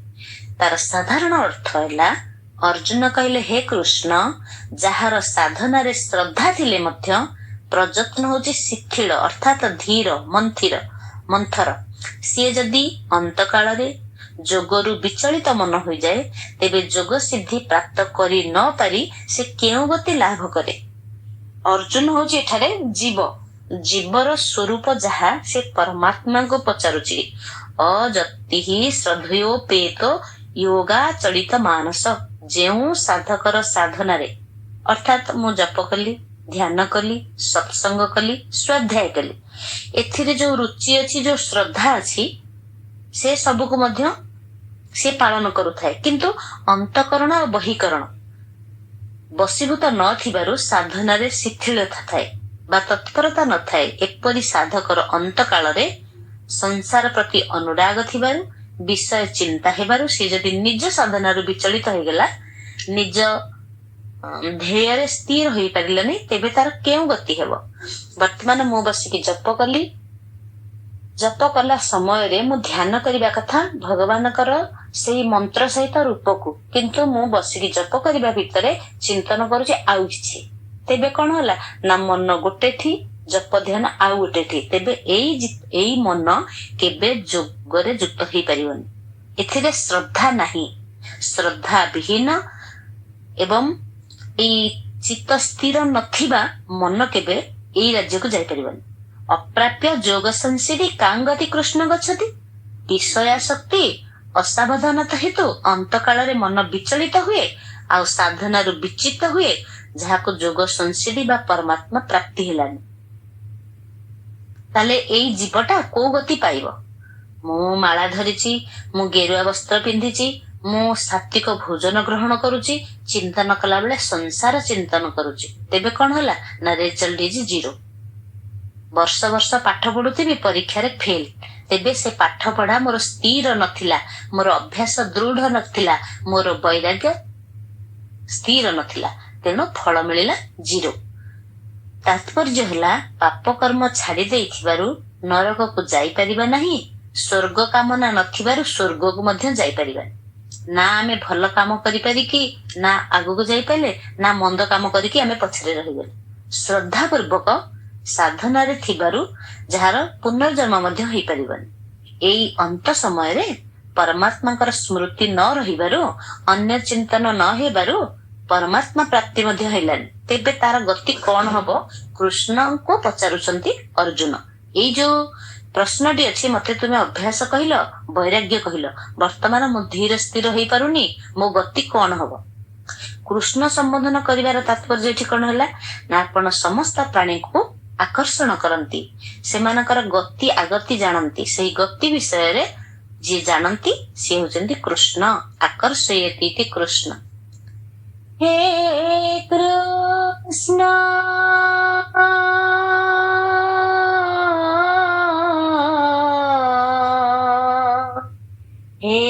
ତାର ସାଧାରଣ ଅର୍ଥ ହେଲା, ଅର୍ଜୁନ କହିଲେ ହେ କୃଷ୍ଣ, ଯାହାର ସାଧନାରେ ଶ୍ରଦ୍ଧା ଥିଲେ ମଧ୍ୟ ପ୍ରଯତ୍ନ ହଉଛି ଶିଥିଳ ଅର୍ଥାତ ଧୀର, ମନ୍ଥର, ସିଏ ଯଦି ଅନ୍ତକାଳରେ ଯୋଗରୁ ବିଚଳିତ ମନ ହୋଇଯାଏ, ତେବେ ଯୋଗ ସିଦ୍ଧି ପ୍ରାପ୍ତ କରି ନ ପାରି ସେ କେଉଁ ଗତି ଲାଭ କରେ। ଅର୍ଜୁନ ହଉଛି ଏଠାରେ ଜୀବ, ଜୀବର ସ୍ୱରୂପ ଯାହା ସେ ପରମାତ୍ମାଙ୍କୁ ପଚାରୁଛି। ଅଯତି ଶ୍ରଦ୍ଧୟୋପେତ ଯୋଗାଚଳିତ ମାନସ, ଯେଉଁ ସାଧକର ସାଧନାରେ ଅର୍ଥାତ ମୁଁ ଜପ କଲି, ଧ୍ୟାନ କଲି, ସତ୍ସଙ୍ଗ କଲି, ସ୍ୱାଧ୍ୟାୟ କଲି, ଏଥିରେ ଯୋଉ ରୁଚି ଅଛି, ଯୋଉ ଶ୍ରଦ୍ଧା ଅଛି, ସେ ସବୁକୁ ମଧ୍ୟ ସେ ପାଳନ କରୁଥାଏ। କିନ୍ତୁ ଅନ୍ତଃକରଣ ଆଉ ବହିକରଣ ବଶୀଭୂତ ନଥିବାରୁ ସାଧନାରେ ଶିଥିଳତା ଥାଏ ବା ତତ୍ପରତା ନଥାଏ। ଏପରି ସାଧକର ଅନ୍ତକାଳରେ ସଂସାର ପ୍ରତି ଅନୁରାଗ ଥିବାରୁ, ବିଷୟ ଚିନ୍ତା ହେବାରୁ ସେ ଯଦି ନିଜ ସାଧନାରୁ ବିଚଳିତ ହେଇଗଲା, ନିଜ ଧ୍ୟେୟରେ ସ୍ଥିର ହୋଇପାରିଲାନି, ତେବେ ତାର କେଉଁ ଗତି ହେବ। ବର୍ତ୍ତମାନ ମୁଁ ବସିକି ଜପ କଲି, ଜପ କଲା ସମୟରେ ମୁଁ ଧ୍ୟାନ କରିବା କଥା ଭଗବାନଙ୍କର ସେଇ ମନ୍ତ୍ର ସହିତ ରୂପକୁ, କିନ୍ତୁ ମୁଁ ବସିକି ଜପ କରିବା ଭିତରେ ଚିନ୍ତନ କରୁଛି ଆଉ କିଛି। ତେବେ କଣ ହେଲା ନା ମନ ଗୋଟେଠି, ଜପ ଧ୍ୟାନ ଆଉ ଗୋଟେଠି। ତେବେ ଏଇ ମନ କେବେ ଯୋଗରେ ଯୁକ୍ତ ହେଇପାରିବନି। ଏଥିରେ ଶ୍ରଦ୍ଧା ନାହିଁ। ଶ୍ରଦ୍ଧା ବିହୀନ ଏବଂ ଏଇ ଚିତ୍ତ ସ୍ଥିର ନଥିବା ମନ କେବେ ଏଇ ରାଜ୍ୟକୁ ଯାଇପାରିବନି। ଅପ୍ରାପ୍ୟ ଯୋଗ ସଂସିଦ୍ଧି କାଂ ଗତି କୃଷ୍ଣ ଗଚ୍ଛତି। ବିଷୟାସକ୍ତି ଅସାବଧାନତା ହେତୁ ଅନ୍ତକାଳରେ ମନ ବିଚଳିତ ହୁଏ ଆଉ ସାଧନାରୁ ବିଚ୍ୟୁତ ହୁଏ, ଯାହାକୁ ଯୋଗ ସଂସିଦ୍ଧି ବା ପରମାତ୍ମା ପ୍ରାପ୍ତି ହେଲାନି। ତାହେଲେ ଏଇ ଜୀବଟା କୋଉ ଗତି ପାଇବ? ମୁଁ ମାଳା ଧରିଛି, ମୁଁ ଗେରୁଆ ବସ୍ତ୍ର ପିନ୍ଧିଛି, ମୁଁ ସାତ୍ବିକ ଭୋଜନ ଗ୍ରହଣ କରୁଛି, ଚିନ୍ତନ କଲା ବେଳେ ସଂସାର ଚିନ୍ତନ କରୁଛି, ତେବେ କଣ ହେଲା ନା ରେଜଲ୍ଟ ଇଜ 0। ବର୍ଷ ବର୍ଷ ପାଠ ପଢୁଥିବି, ପରୀକ୍ଷାରେ ଫେଲ। ତେବେ ସେ ପାଠ ପଢା ମୋର ସ୍ଥିର ନଥିଲା, ମୋର ଅଭ୍ୟାସ ଦୃଢ ନଥିଲା, ମୋର ବୈରାଗ୍ୟ ସ୍ଥିର ନଥିଲା, ତେଣୁ ଫଳ ମିଳିଲା 0। ତାତ୍ପର୍ଯ୍ୟ ହେଲା ପାପ କର୍ମ ଛାଡି ଦେଇଥିବାରୁ ନରକକୁ ଯାଇପାରିବା ନାହିଁ, ସ୍ୱର୍ଗ କାମନା ନଥିବାରୁ ସ୍ୱର୍ଗକୁ ମଧ୍ୟ ଯାଇପାରିବାନି। ନା ଆମେ ଭଲ କାମ କରିପାରିକି ନା ଆଗକୁ ଯାଇପାରିଲେ, ନା ମନ୍ଦ କାମ କରିକି ଆମେ ପଛରେ ରହିଗଲେ। ଶ୍ରଦ୍ଧା ପୂର୍ବକ ସାଧନାରେ ଥିବାରୁ ଯାହାର ପୁନର୍ଜନ୍ମ ମଧ୍ୟ ହେଇପାରିବନି। ଏଇ ଅନ୍ତ ସମୟରେ ପରମାତ୍ମାଙ୍କର ସ୍ମୃତି ନ ରହିବାରୁ, ଅନ୍ୟ ଚିନ୍ତନ ନ ହେବାରୁ ପରମାତ୍ମା ପ୍ରାପ୍ତି ମଧ୍ୟ ହେଲାନି। ତେବେ ତାର ଗତି କଣ ହବ? କୃଷ୍ଣଙ୍କୁ ପଚାରୁଛନ୍ତି ଅର୍ଜୁନ। ଏଇ ଯୋଉ ପ୍ରଶ୍ନଟି ଅଛି, ମତେ ତୁମେ ଅଭ୍ୟାସ କହିଲ, ବୈରାଗ୍ୟ କହିଲ, ବର୍ତ୍ତମାନ ମୁଁ ଧୀର ସ୍ଥିର ହେଇପାରୁନି, ମୋ ଗତି କଣ ହବ? କୃଷ୍ଣ ସମ୍ବୋଧନ କରିବାର ତାତ୍ପର୍ଯ୍ୟ ଏଠି କଣ ହେଲା ନା ଆପଣ ସମସ୍ତ ପ୍ରାଣୀଙ୍କୁ ଆକର୍ଷଣ କରନ୍ତି, ସେମାନଙ୍କର ଗତି ଆଗତି ଜାଣନ୍ତି। ସେଇ ଗତି ବିଷୟରେ ଯିଏ ଜାଣନ୍ତି ସିଏ ହଉଛନ୍ତି କୃଷ୍ଣ। ଆକର୍ଷୟତି କୃଷ୍ଣ। ହେ କୃଷ୍ଣ हे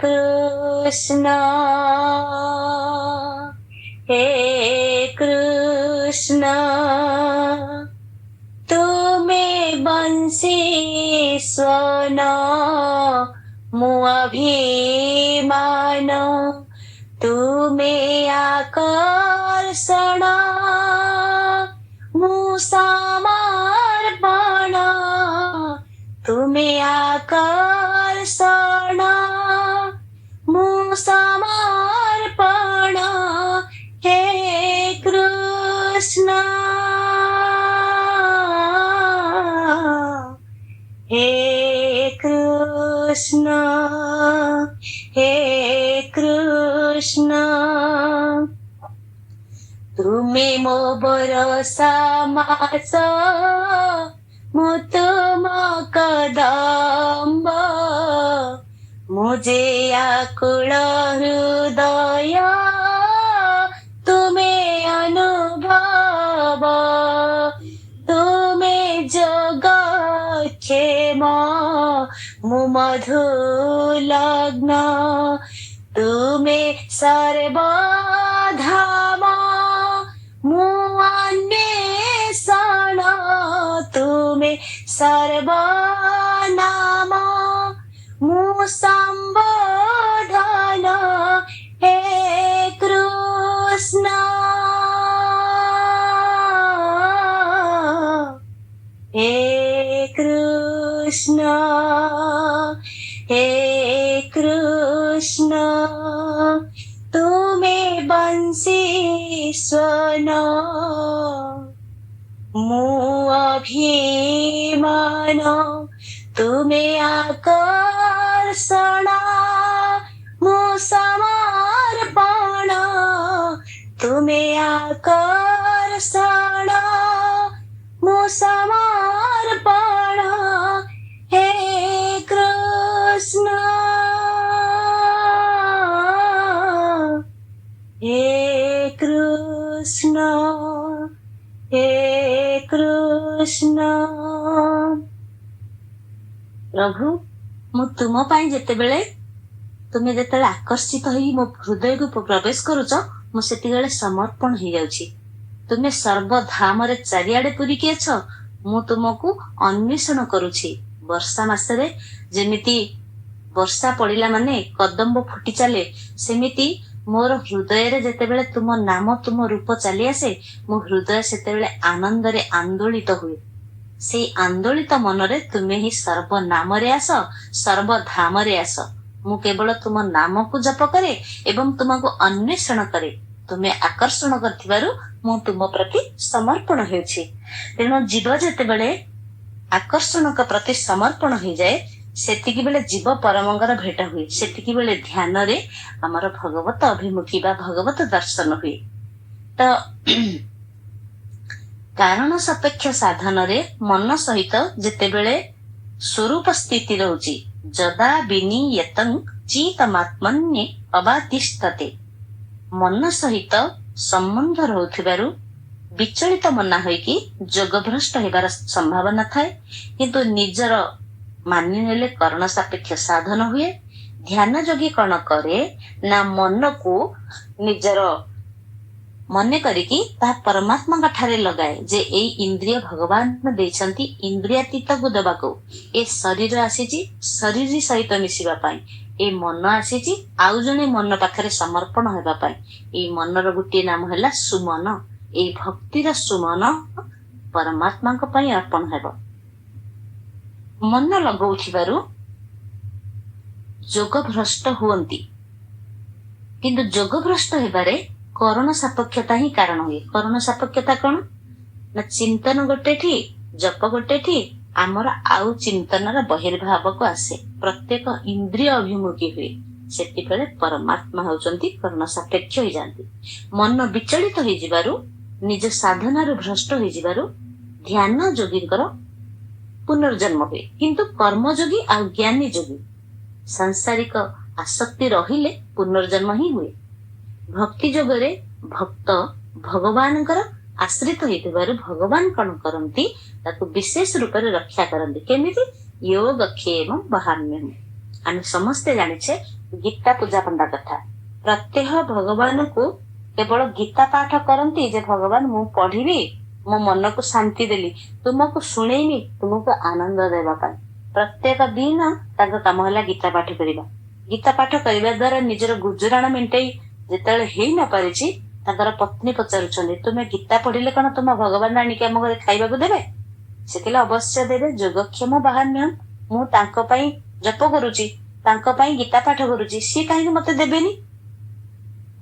कृष्ण हे कृष्ण तुम्हें बंसी स्वन मु अभिमान तुम्हें आकर्षण मु समर्पण तुम्हें आकर्षण मु समर्पण हे कृष्ण हे कृष्ण हे कृष्ण तुम्हें मो भरोसा मास मु तुम कदम्ब मुझे आकुल हृदय तुम्हें अनुभव तुम्हें जग क्षेम मु मधु लग्न तुम्हें सर्वधाम मु अन्वेषण तुम्हें सर्वनाम मु संबोधन हे कृष्ण हे कृष्ण हे कृष्ण तुम्हें बंसी स्वन मु अभिमान तुम्हें आकर्षण मु समर्पण तुम्हें आकर्षण मु समर्पण हे कृष्ण हे कृष्ण हे कृष्ण प्रभु मु तुम पाई जेतेबेले तुम्हें जेतेबेले आकर्षित होई मो हृदय को प्रवेश करुच मु सेतिबेले समर्पण हो जाउछि। तुम्हें सर्वधाम रे चारिआडे पुरिकी अछ, मु तुमको अन्वेषण करुछि। वर्षा मासरे जेमिति वर्षा पड़िला माने कदम्ब फुटी चले, सेमिति मोर हृदय रे जेतेबेले तुम नाम तुम रूप चली आसे मो हृदय सेतेबेले आनंद रे आंदोलित हुए। से आंदोलित मनरे तुम्हें ही सर्वनाम रे आस, सर्वधाम रे आस। मु केवल तुम नाम को जप करे एवं तुमको अन्वेषण करे। तुम्हें आकर्षण करथिबारु मु तुम प्रति समर्पण हेउछि। तेणु जीव जेतेबेले आकर्षण का प्रति समर्पण हो जाए सेतिकी बेले जीव परमंगर भेट हुए। सेतिकी बेले ध्यान रे हमर भगवत अभिमुखी बा भगवत दर्शन हुए। तो कारण सापेक्ष साधन रे मन सहित जेतेबेले स्वरूप स्थिति रहउची जदा विनियतं चितमात्मन्ये अबातिष्ठते मन सहित संबंध रहउथिबारु विचलित मना होइकी जोगभ्रष्ट हेबार संभावना थाए, किंतु निजर मानि नेले कर्ण सापेक्ष साधन हुए। ध्यान जोगी कण करे ना मन को निजर ମନେ କରିକି ତାହା ପରମାତ୍ମାଙ୍କ ଠାରେ ଲଗାଏ ଯେ ଏଇ ଇନ୍ଦ୍ରିୟ ଭଗବାନ ଦେଇଛନ୍ତି ଇନ୍ଦ୍ରିୟାତୀତକୁ ଦେବାକୁ। ଏ ଶରୀର ଆସିଛି ଶରୀର ସହିତ ମିଶିବା ପାଇଁ। ଏ ମନ ଆସିଛି ଆଉ ଜଣେ ମନ ପାଖରେ ସମର୍ପଣ ହେବା ପାଇଁ। ଏଇ ମନର ଗୋଟିଏ ନାମ ହେଲା ସୁମନ। ଏଇ ଭକ୍ତିର ସୁମନ ପରମାତ୍ମାଙ୍କ ପାଇଁ ଅର୍ପଣ ହେବ। ମନ ଲଗଉଥିବାରୁ ଯୋଗ ଭ୍ରଷ୍ଟ ହୁଅନ୍ତି, କିନ୍ତୁ ଯୋଗ ଭ୍ରଷ୍ଟ ହେବାରେ କରଣ ସାପେକ୍ଷତା ହିଁ କାରଣ ହୁଏ। କରଣ ସାପେକ୍ଷତା କଣ ନା ଚିନ୍ତନ ଗୋଟେଠି ଜପ ଗୋଟେଠି ଆମର ଆଉ ଚିନ୍ତନର ବହିର୍ଭାବକୁ ଆସେ। ପ୍ରତ୍ୟେକ ଇନ୍ଦ୍ରିୟ ଅଭିମୁଖୀ ହୁଏ। ସେତିବେଳେ ପରମାତ୍ମା ହେଉଛନ୍ତି କରଣ ସାପେକ୍ଷ ହେଇଯାନ୍ତି। ମନ ବିଚଳିତ ହେଇଯିବାରୁ ନିଜ ସାଧନାରୁ ଭ୍ରଷ୍ଟ ହେଇଯିବାରୁ ଧ୍ୟାନ ଯୋଗୀଙ୍କର ପୁନର୍ଜନ୍ମ ହୁଏ। କିନ୍ତୁ କର୍ମଯୋଗୀ ଆଉ ଜ୍ଞାନୀ ଯୋଗୀ ସାଂସାରିକ ଆସକ୍ତି ରହିଲେ ପୁନର୍ଜନ୍ମ ହିଁ ହୁଏ। ଭକ୍ତି ଯୋଗରେ ଭକ୍ତ ଭଗବାନଙ୍କର ଆଶ୍ରିତ ହେଇଥିବାରୁ ଭଗବାନ କଣ କରନ୍ତି ତାକୁ ବିଶେଷ ରୂପରେ ରକ୍ଷା କରନ୍ତି। କେମିତି? ୟୋଗ କ୍ଷେମ ବହାମ୍ୟମ। ଆମେ ସମସ୍ତେ ଜାଣିଛେ ଗୀତା ପୂଜା ପଣ୍ଡା କଥା। ପ୍ରତ୍ୟହ ଭଗବାନଙ୍କୁ କେବଳ ଗୀତା ପାଠ କରନ୍ତି ଯେ ଭଗବାନ ମୁଁ ପଢିବି, ମୋ ମନକୁ ଶାନ୍ତି ଦେଲି, ତୁମକୁ ଶୁଣେଇନି, ତୁମକୁ ଆନନ୍ଦ ଦେବା ପାଇଁ। ପ୍ରତ୍ୟେକ ଦିନ ତାଙ୍କ କାମ ହେଲା ଗୀତା ପାଠ କରିବା। ଗୀତା ପାଠ କରିବା ଦ୍ଵାରା ନିଜର ଗୁଜୁରାଣ ମେଣ୍ଟେଇ ଯେତେବେଳେ ହେଇ ନ ପାରିଛି ତାଙ୍କର ପତ୍ନୀ ପଚାରୁଛନ୍ତି ତୁମେ ଗୀତା ପଢିଲେ କଣ ତୁମ ଭଗବାନ ଆଣିକି ଆମ ଘରେ ଖାଇବାକୁ ଦେବେ? ସେ କହିଲେ ଅବଶ୍ୟ ଦେବେ। ଯୋଗକ୍ଷେମ ବାହାନ୍ୟ, ମୁଁ ତାଙ୍କ ପାଇଁ ଜପ କରୁଛି, ତାଙ୍କ ପାଇଁ ଗୀତା ପାଠ କରୁଛି, ସିଏ କାହିଁକି ମତେ ଦେବେନି?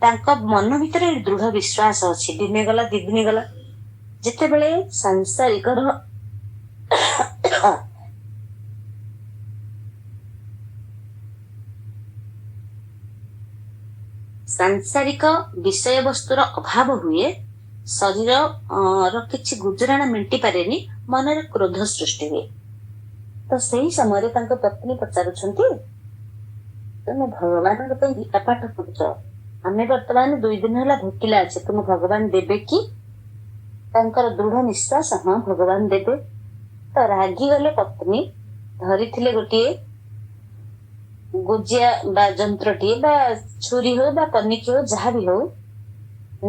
ତାଙ୍କ ମନ ଭିତରେ ଦୃଢ ବିଶ୍ୱାସ ଅଛି। ଦିନେ ଗଲା ଦି ଦିନ ଗଲା, ଯେତେବେଳେ ସାଂସାରିକର ସାଂସାରିକ ବିଷୟବସ୍ତୁର ଅଭାବ ହୁଏ, ଶରୀରର କିଛି ଗୁଜୁରାଣ ମେଣ୍ଟି ପାରେନି, ମନରେ କ୍ରୋଧ ସୃଷ୍ଟି ହୁଏ। ତ ସେଇ ସମୟରେ ତାଙ୍କ ପତ୍ନୀ ପଚାରୁଛନ୍ତି ତୁମେ ଭଗବାନଙ୍କ ପାଇଁ ଗୀତା ପାଠ କରୁଛ, ଆମେ ବର୍ତ୍ତମାନ 2 ଦିନ ହେଲା ଭୋକିଲା ଅଛେ, ତୁମ ଭଗବାନ ଦେବେ କି? ତାଙ୍କର ଦୃଢ ନିଶ୍ୱାସ ହଁ ଭଗବାନ ଦେବେ। ତ ରାଗିଗଲେ ପତ୍ନୀ, ଧରିଥିଲେ ଗୋଟିଏ ଗୁଜିଆ ବା ଯନ୍ତ୍ରଟିଏ ବା ଛୁରୀ ହଉ ବା ପନିକି ହଉ ଯାହା ବି ହଉ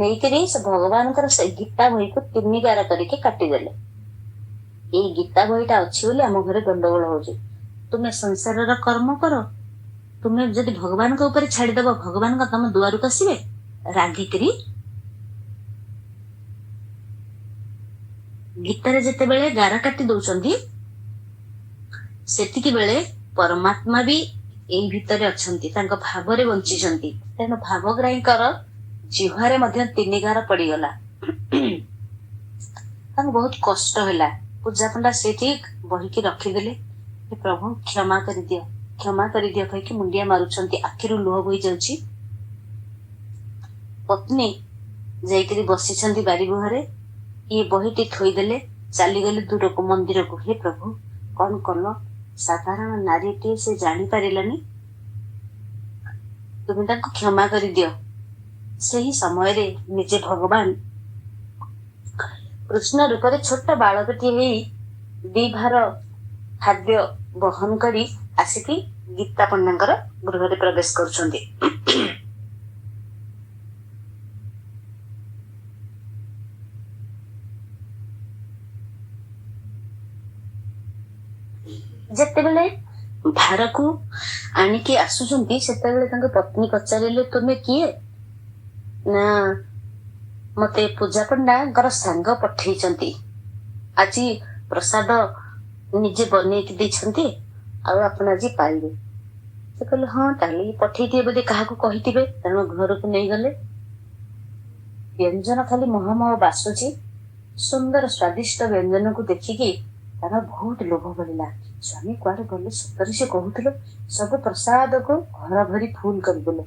ନେଇକରି ସେ ଭଗବାନଙ୍କର ସେ ଗୀତା ବହିକୁ 3 ଗାର କରିକି କାଟିଦେଲେ। ଏଇ ଗୀତା ବହିଟା ଅଛି ବୋଲି ଆମ ଘରେ ଗଣ୍ଡଗୋଳ ହଉଛି। ତୁମେ ସଂସାରର କର୍ମ କର, ତୁମେ ଯଦି ଭଗବାନଙ୍କ ଉପରେ ଛାଡିଦବ ଭଗବାନଙ୍କ ତମ ଦୁଆରକୁ ଆସିବେ। ରାଗିକିରି ଗୀତାରେ ଯେତେବେଳେ ଗାର କାଟି ଦଉଛନ୍ତି ସେତିକି ବେଳେ ପରମାତ୍ମା ବି ଏଇ ଭିତରେ ଅଛନ୍ତି, ତାଙ୍କ ଭାବରେ ବଞ୍ଚିଛନ୍ତି। ତେଣୁ ଭାବଗ୍ରାହୀଙ୍କର ଜିହ୍ୱାରେ ମଧ୍ୟ 3 ଗାର ପଡିଗଲା। ତାଙ୍କୁ ବହୁତ କଷ୍ଟ ହେଲା। ପୂଜା ପଣ୍ଡା ସେଇଠି ବହିକି ରଖିଦେଲେ। ପ୍ରଭୁ କ୍ଷମା କରିଦିଅ, କ୍ଷମା କରିଦିଅ କହିକି ମୁଣ୍ଡିଆ ମାରୁଛନ୍ତି, ଆଖିରୁ ଲୁହ ବୋହି ଯାଉଛି। ପତ୍ନୀ ଯାଇକରି ବସିଛନ୍ତି ବାରି ଗୁହାରେ, ଇଏ ବହିଟି ଥୋଇଦେଲେ, ଚାଲିଗଲେ ଦୂରକୁ ମନ୍ଦିରକୁ। ହେ ପ୍ରଭୁ କଣ କଲ? ସାଧାରଣ ନାରୀଟିଏ, ସେ ଜାଣିପାରିଲାନି, ତୁମେ ତାଙ୍କୁ କ୍ଷମା କରିଦିଅ। ସେହି ସମୟରେ ନିଜେ ଭଗବାନ କୃଷ୍ଣ ରୂପରେ ଛୋଟ ବାଳକଟିଏ ହେଇ 2 ଭାର ଖାଦ୍ୟ ବହନ କରି ଆସିକି ଗୀତା ପଣ୍ଡାଙ୍କର ଗୃହରେ ପ୍ରବେଶ କରୁଛନ୍ତି। ଯେତେବେଳେ ଭାରକୁ ଆଣିକି ଆସୁଛନ୍ତି ସେତେବେଳେ ତାଙ୍କ ପତ୍ନୀ ପଚାରିଲେ ତୁମେ କିଏ? ନା ମତେ ପୂଜା ପଣ୍ଡାଙ୍କର ସାଙ୍ଗ ପଠେଇଛନ୍ତି, ଆଜି ପ୍ରସାଦ ନିଜେ ବନେଇକି ଦେଇଛନ୍ତି, ଆଉ ଆପଣ ଆଜି ପାଇବେ। ସେ କହିଲେ ହଁ ତାହେଲେ ପଠେଇଥିବେ ବୋଧେ, କାହାକୁ କହିଥିବେ। ତେଣୁ ଘରକୁ ନେଇଗଲେ। ବ୍ୟଞ୍ଜନ ଖାଲି ମହମହ ବାସୁଛି। ସୁନ୍ଦର ସ୍ଵାଦିଷ୍ଟ ବ୍ୟଞ୍ଜନକୁ ଦେଖିକି ତାର ବହୁତ ଲୋଭ ବଢିଲା। ସ୍ୱାମୀ କୁଆଡେ ଗଲେ? ସତରେ ସେ କହୁଥିଲେ ସବୁ ପ୍ରସାଦକୁ ଘର ଭରି ଫୁଲ କରିଦେଲେ।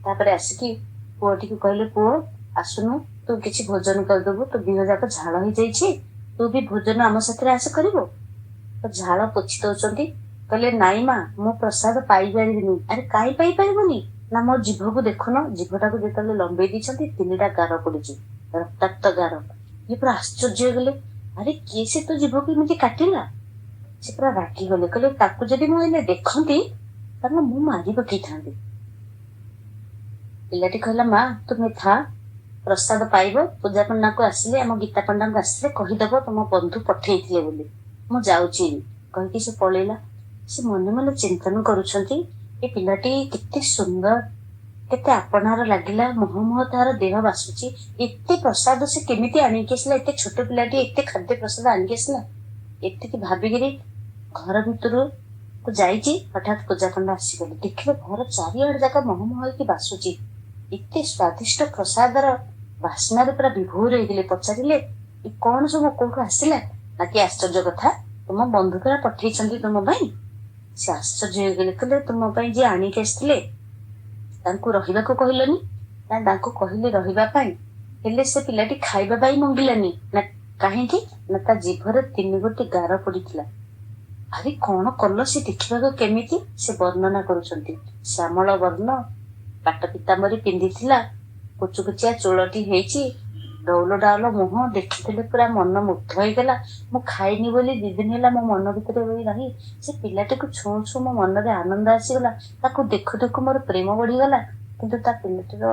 ତାପରେ ଆସିକି ପୁଅଟିକୁ କହିଲେ ପୁଅ ଆସୁନୁ, ତୁ କିଛି ଭୋଜନ କରିଦବୁ, ତୁ ଦେହ ଯାକ ଝାଳ ହେଇଯାଇଛି, ତୁ ବି ଭୋଜନ ଆମ ସାଥିରେ ଆଶା କରିବୁ। ତ ଝାଳ ପୋଛି ଦଉଛନ୍ତି। କହିଲେ ନାଇଁ ମା, ମୁଁ ପ୍ରସାଦ ପାଇପାରିବିନି। ଆରେ କାହିଁ ପାଇପାରିବୁନି? ନା ମୋ ଜିଭକୁ ଦେଖୁନ, ଜିଭଟାକୁ ଯେତେବେଳେ ଲମ୍ବେଇ ଦେଇଛନ୍ତି 3ଟା ଗାର ପଡିଛି, ରକ୍ତାକ୍ତ ଗାର। ଇଏ ପୁରା ଆଶ୍ଚର୍ଯ୍ୟ ହେଇଗଲେ, ଆରେ କିଏ ସେ ତୋ ଜିଭକୁ ଏମିତି କାଟିଲା? ସେ ପୁରା ରାଗିଗଲେ, କହିଲେ ତାକୁ ଯଦି ମୁଁ ଏଇନେ ଦେଖନ୍ତି ତାହେଲେ ମୁଁ ମାରି ପକେଇଥାନ୍ତି। ପିଲାଟି କହିଲା ମା ତୁମେ ଥା, ପ୍ରସାଦ ପାଇବ। ପୂଜା ପଣ୍ଡାକୁ ଆସିଲେ, ଆମ ଗୀତା ପଣ୍ଡାଙ୍କୁ ଆସିଲେ କହିଦବ ତମ ବନ୍ଧୁ ପଠେଇଥିଲେ ବୋଲି, ମୁଁ ଯାଉଛି କହିକି ସେ ପଳେଇଲା। ସେ ମନେ ମନେ ଚିନ୍ତନ କରୁଛନ୍ତି, ଏ ପିଲାଟି କେତେ ସୁନ୍ଦର, କେତେ ଆପଣାର ଲାଗିଲା, ମୁହଁ ତାର ଦେହ ବାସୁଛି, ଏତେ ପ୍ରସାଦ ସେ କେମିତି ଆଣିକି ଆସିଲା, ଏତେ ଛୋଟ ପିଲାଟି ଏତେ ଖାଦ୍ୟ ପ୍ରସାଦ ଆଣିକି ଆସିଲା। ଏତିକି ଭାବିକିରି ଘର ଭିତରକୁ ଯାଇଛି। ହଠାତ୍ ପୂଜା ପଣ୍ଡା ଆସିଗଲେ, ଦେଖିଲେ ଘର ଚାରିଆଡେ ଯାକ ମହମ ହେଇକି ବାସୁଛି। ଏତେ ସ୍ଵାଦିଷ୍ଟ ପ୍ରସାଦର ବାସ୍ନାରେ ପୁରା ବିଭୋର ହେଇଥିଲେ। ପଚାରିଲେ, ଏ କଣ ସବୁ କୋଉଠୁ ଆସିଲା? ନାକି ଆଶ୍ଚର୍ଯ୍ୟ କଥା, ତୁମ ବନ୍ଧୁ ପରା ପଠେଇଛନ୍ତି ତୁମ ପାଇଁ। ସେ ଆଶ୍ଚର୍ଯ୍ୟ ହେଇଗଲେ, କହିଲେ ତୁମ ପାଇଁ ଯିଏ ଆଣିକି ଆସିଥିଲେ ତାଙ୍କୁ ରହିବାକୁ କହିଲନି? ନା, ତାଙ୍କୁ କହିଲେ ରହିବା ପାଇଁ, ହେଲେ ସେ ପିଲାଟି ଖାଇବା ପାଇଁ ମଙ୍ଗିଲାନି। ନା କାହିଁକି? ନା ତା ଜିଭରେ 3 ଗୋଟି ଗାର ପଡିଥିଲା। ଆରେ କଣ କଲ? ସେ ଦେଖିବାକୁ କେମିତି? ସେ ବର୍ଣ୍ଣନା କରୁଛନ୍ତି। ଶ୍ୟାମଳ ବର୍ଣ୍ଣ, ପାଟ ପିତାମ୍ବରୀ ପିନ୍ଧିଥିଲା, କୁଚୁକୁଚିଆ ଚୂଳଟି ହେଇଛି, ଡଉଲ ଡାଉଲ ମୁହଁ, ଦେଖିଥିଲେ ପୁରା ମନ ମୁଗ୍ଧ ହେଇଗଲା। ମୁଁ ଖାଇନି ବୋଲି 2 ଦିନ ହେଲା ମୋ ମନ ଭିତରେ ରହି ସେ ପିଲାଟିକୁ ଛୁଁ ଛୁଁ ମୋ ମନରେ ଆନନ୍ଦ ଆସିଗଲା। ତାକୁ ଦେଖୁ ଦେଖୁ ମୋର ପ୍ରେମ ବଢିଗଲା। କିନ୍ତୁ ତା ପିଲାଟିର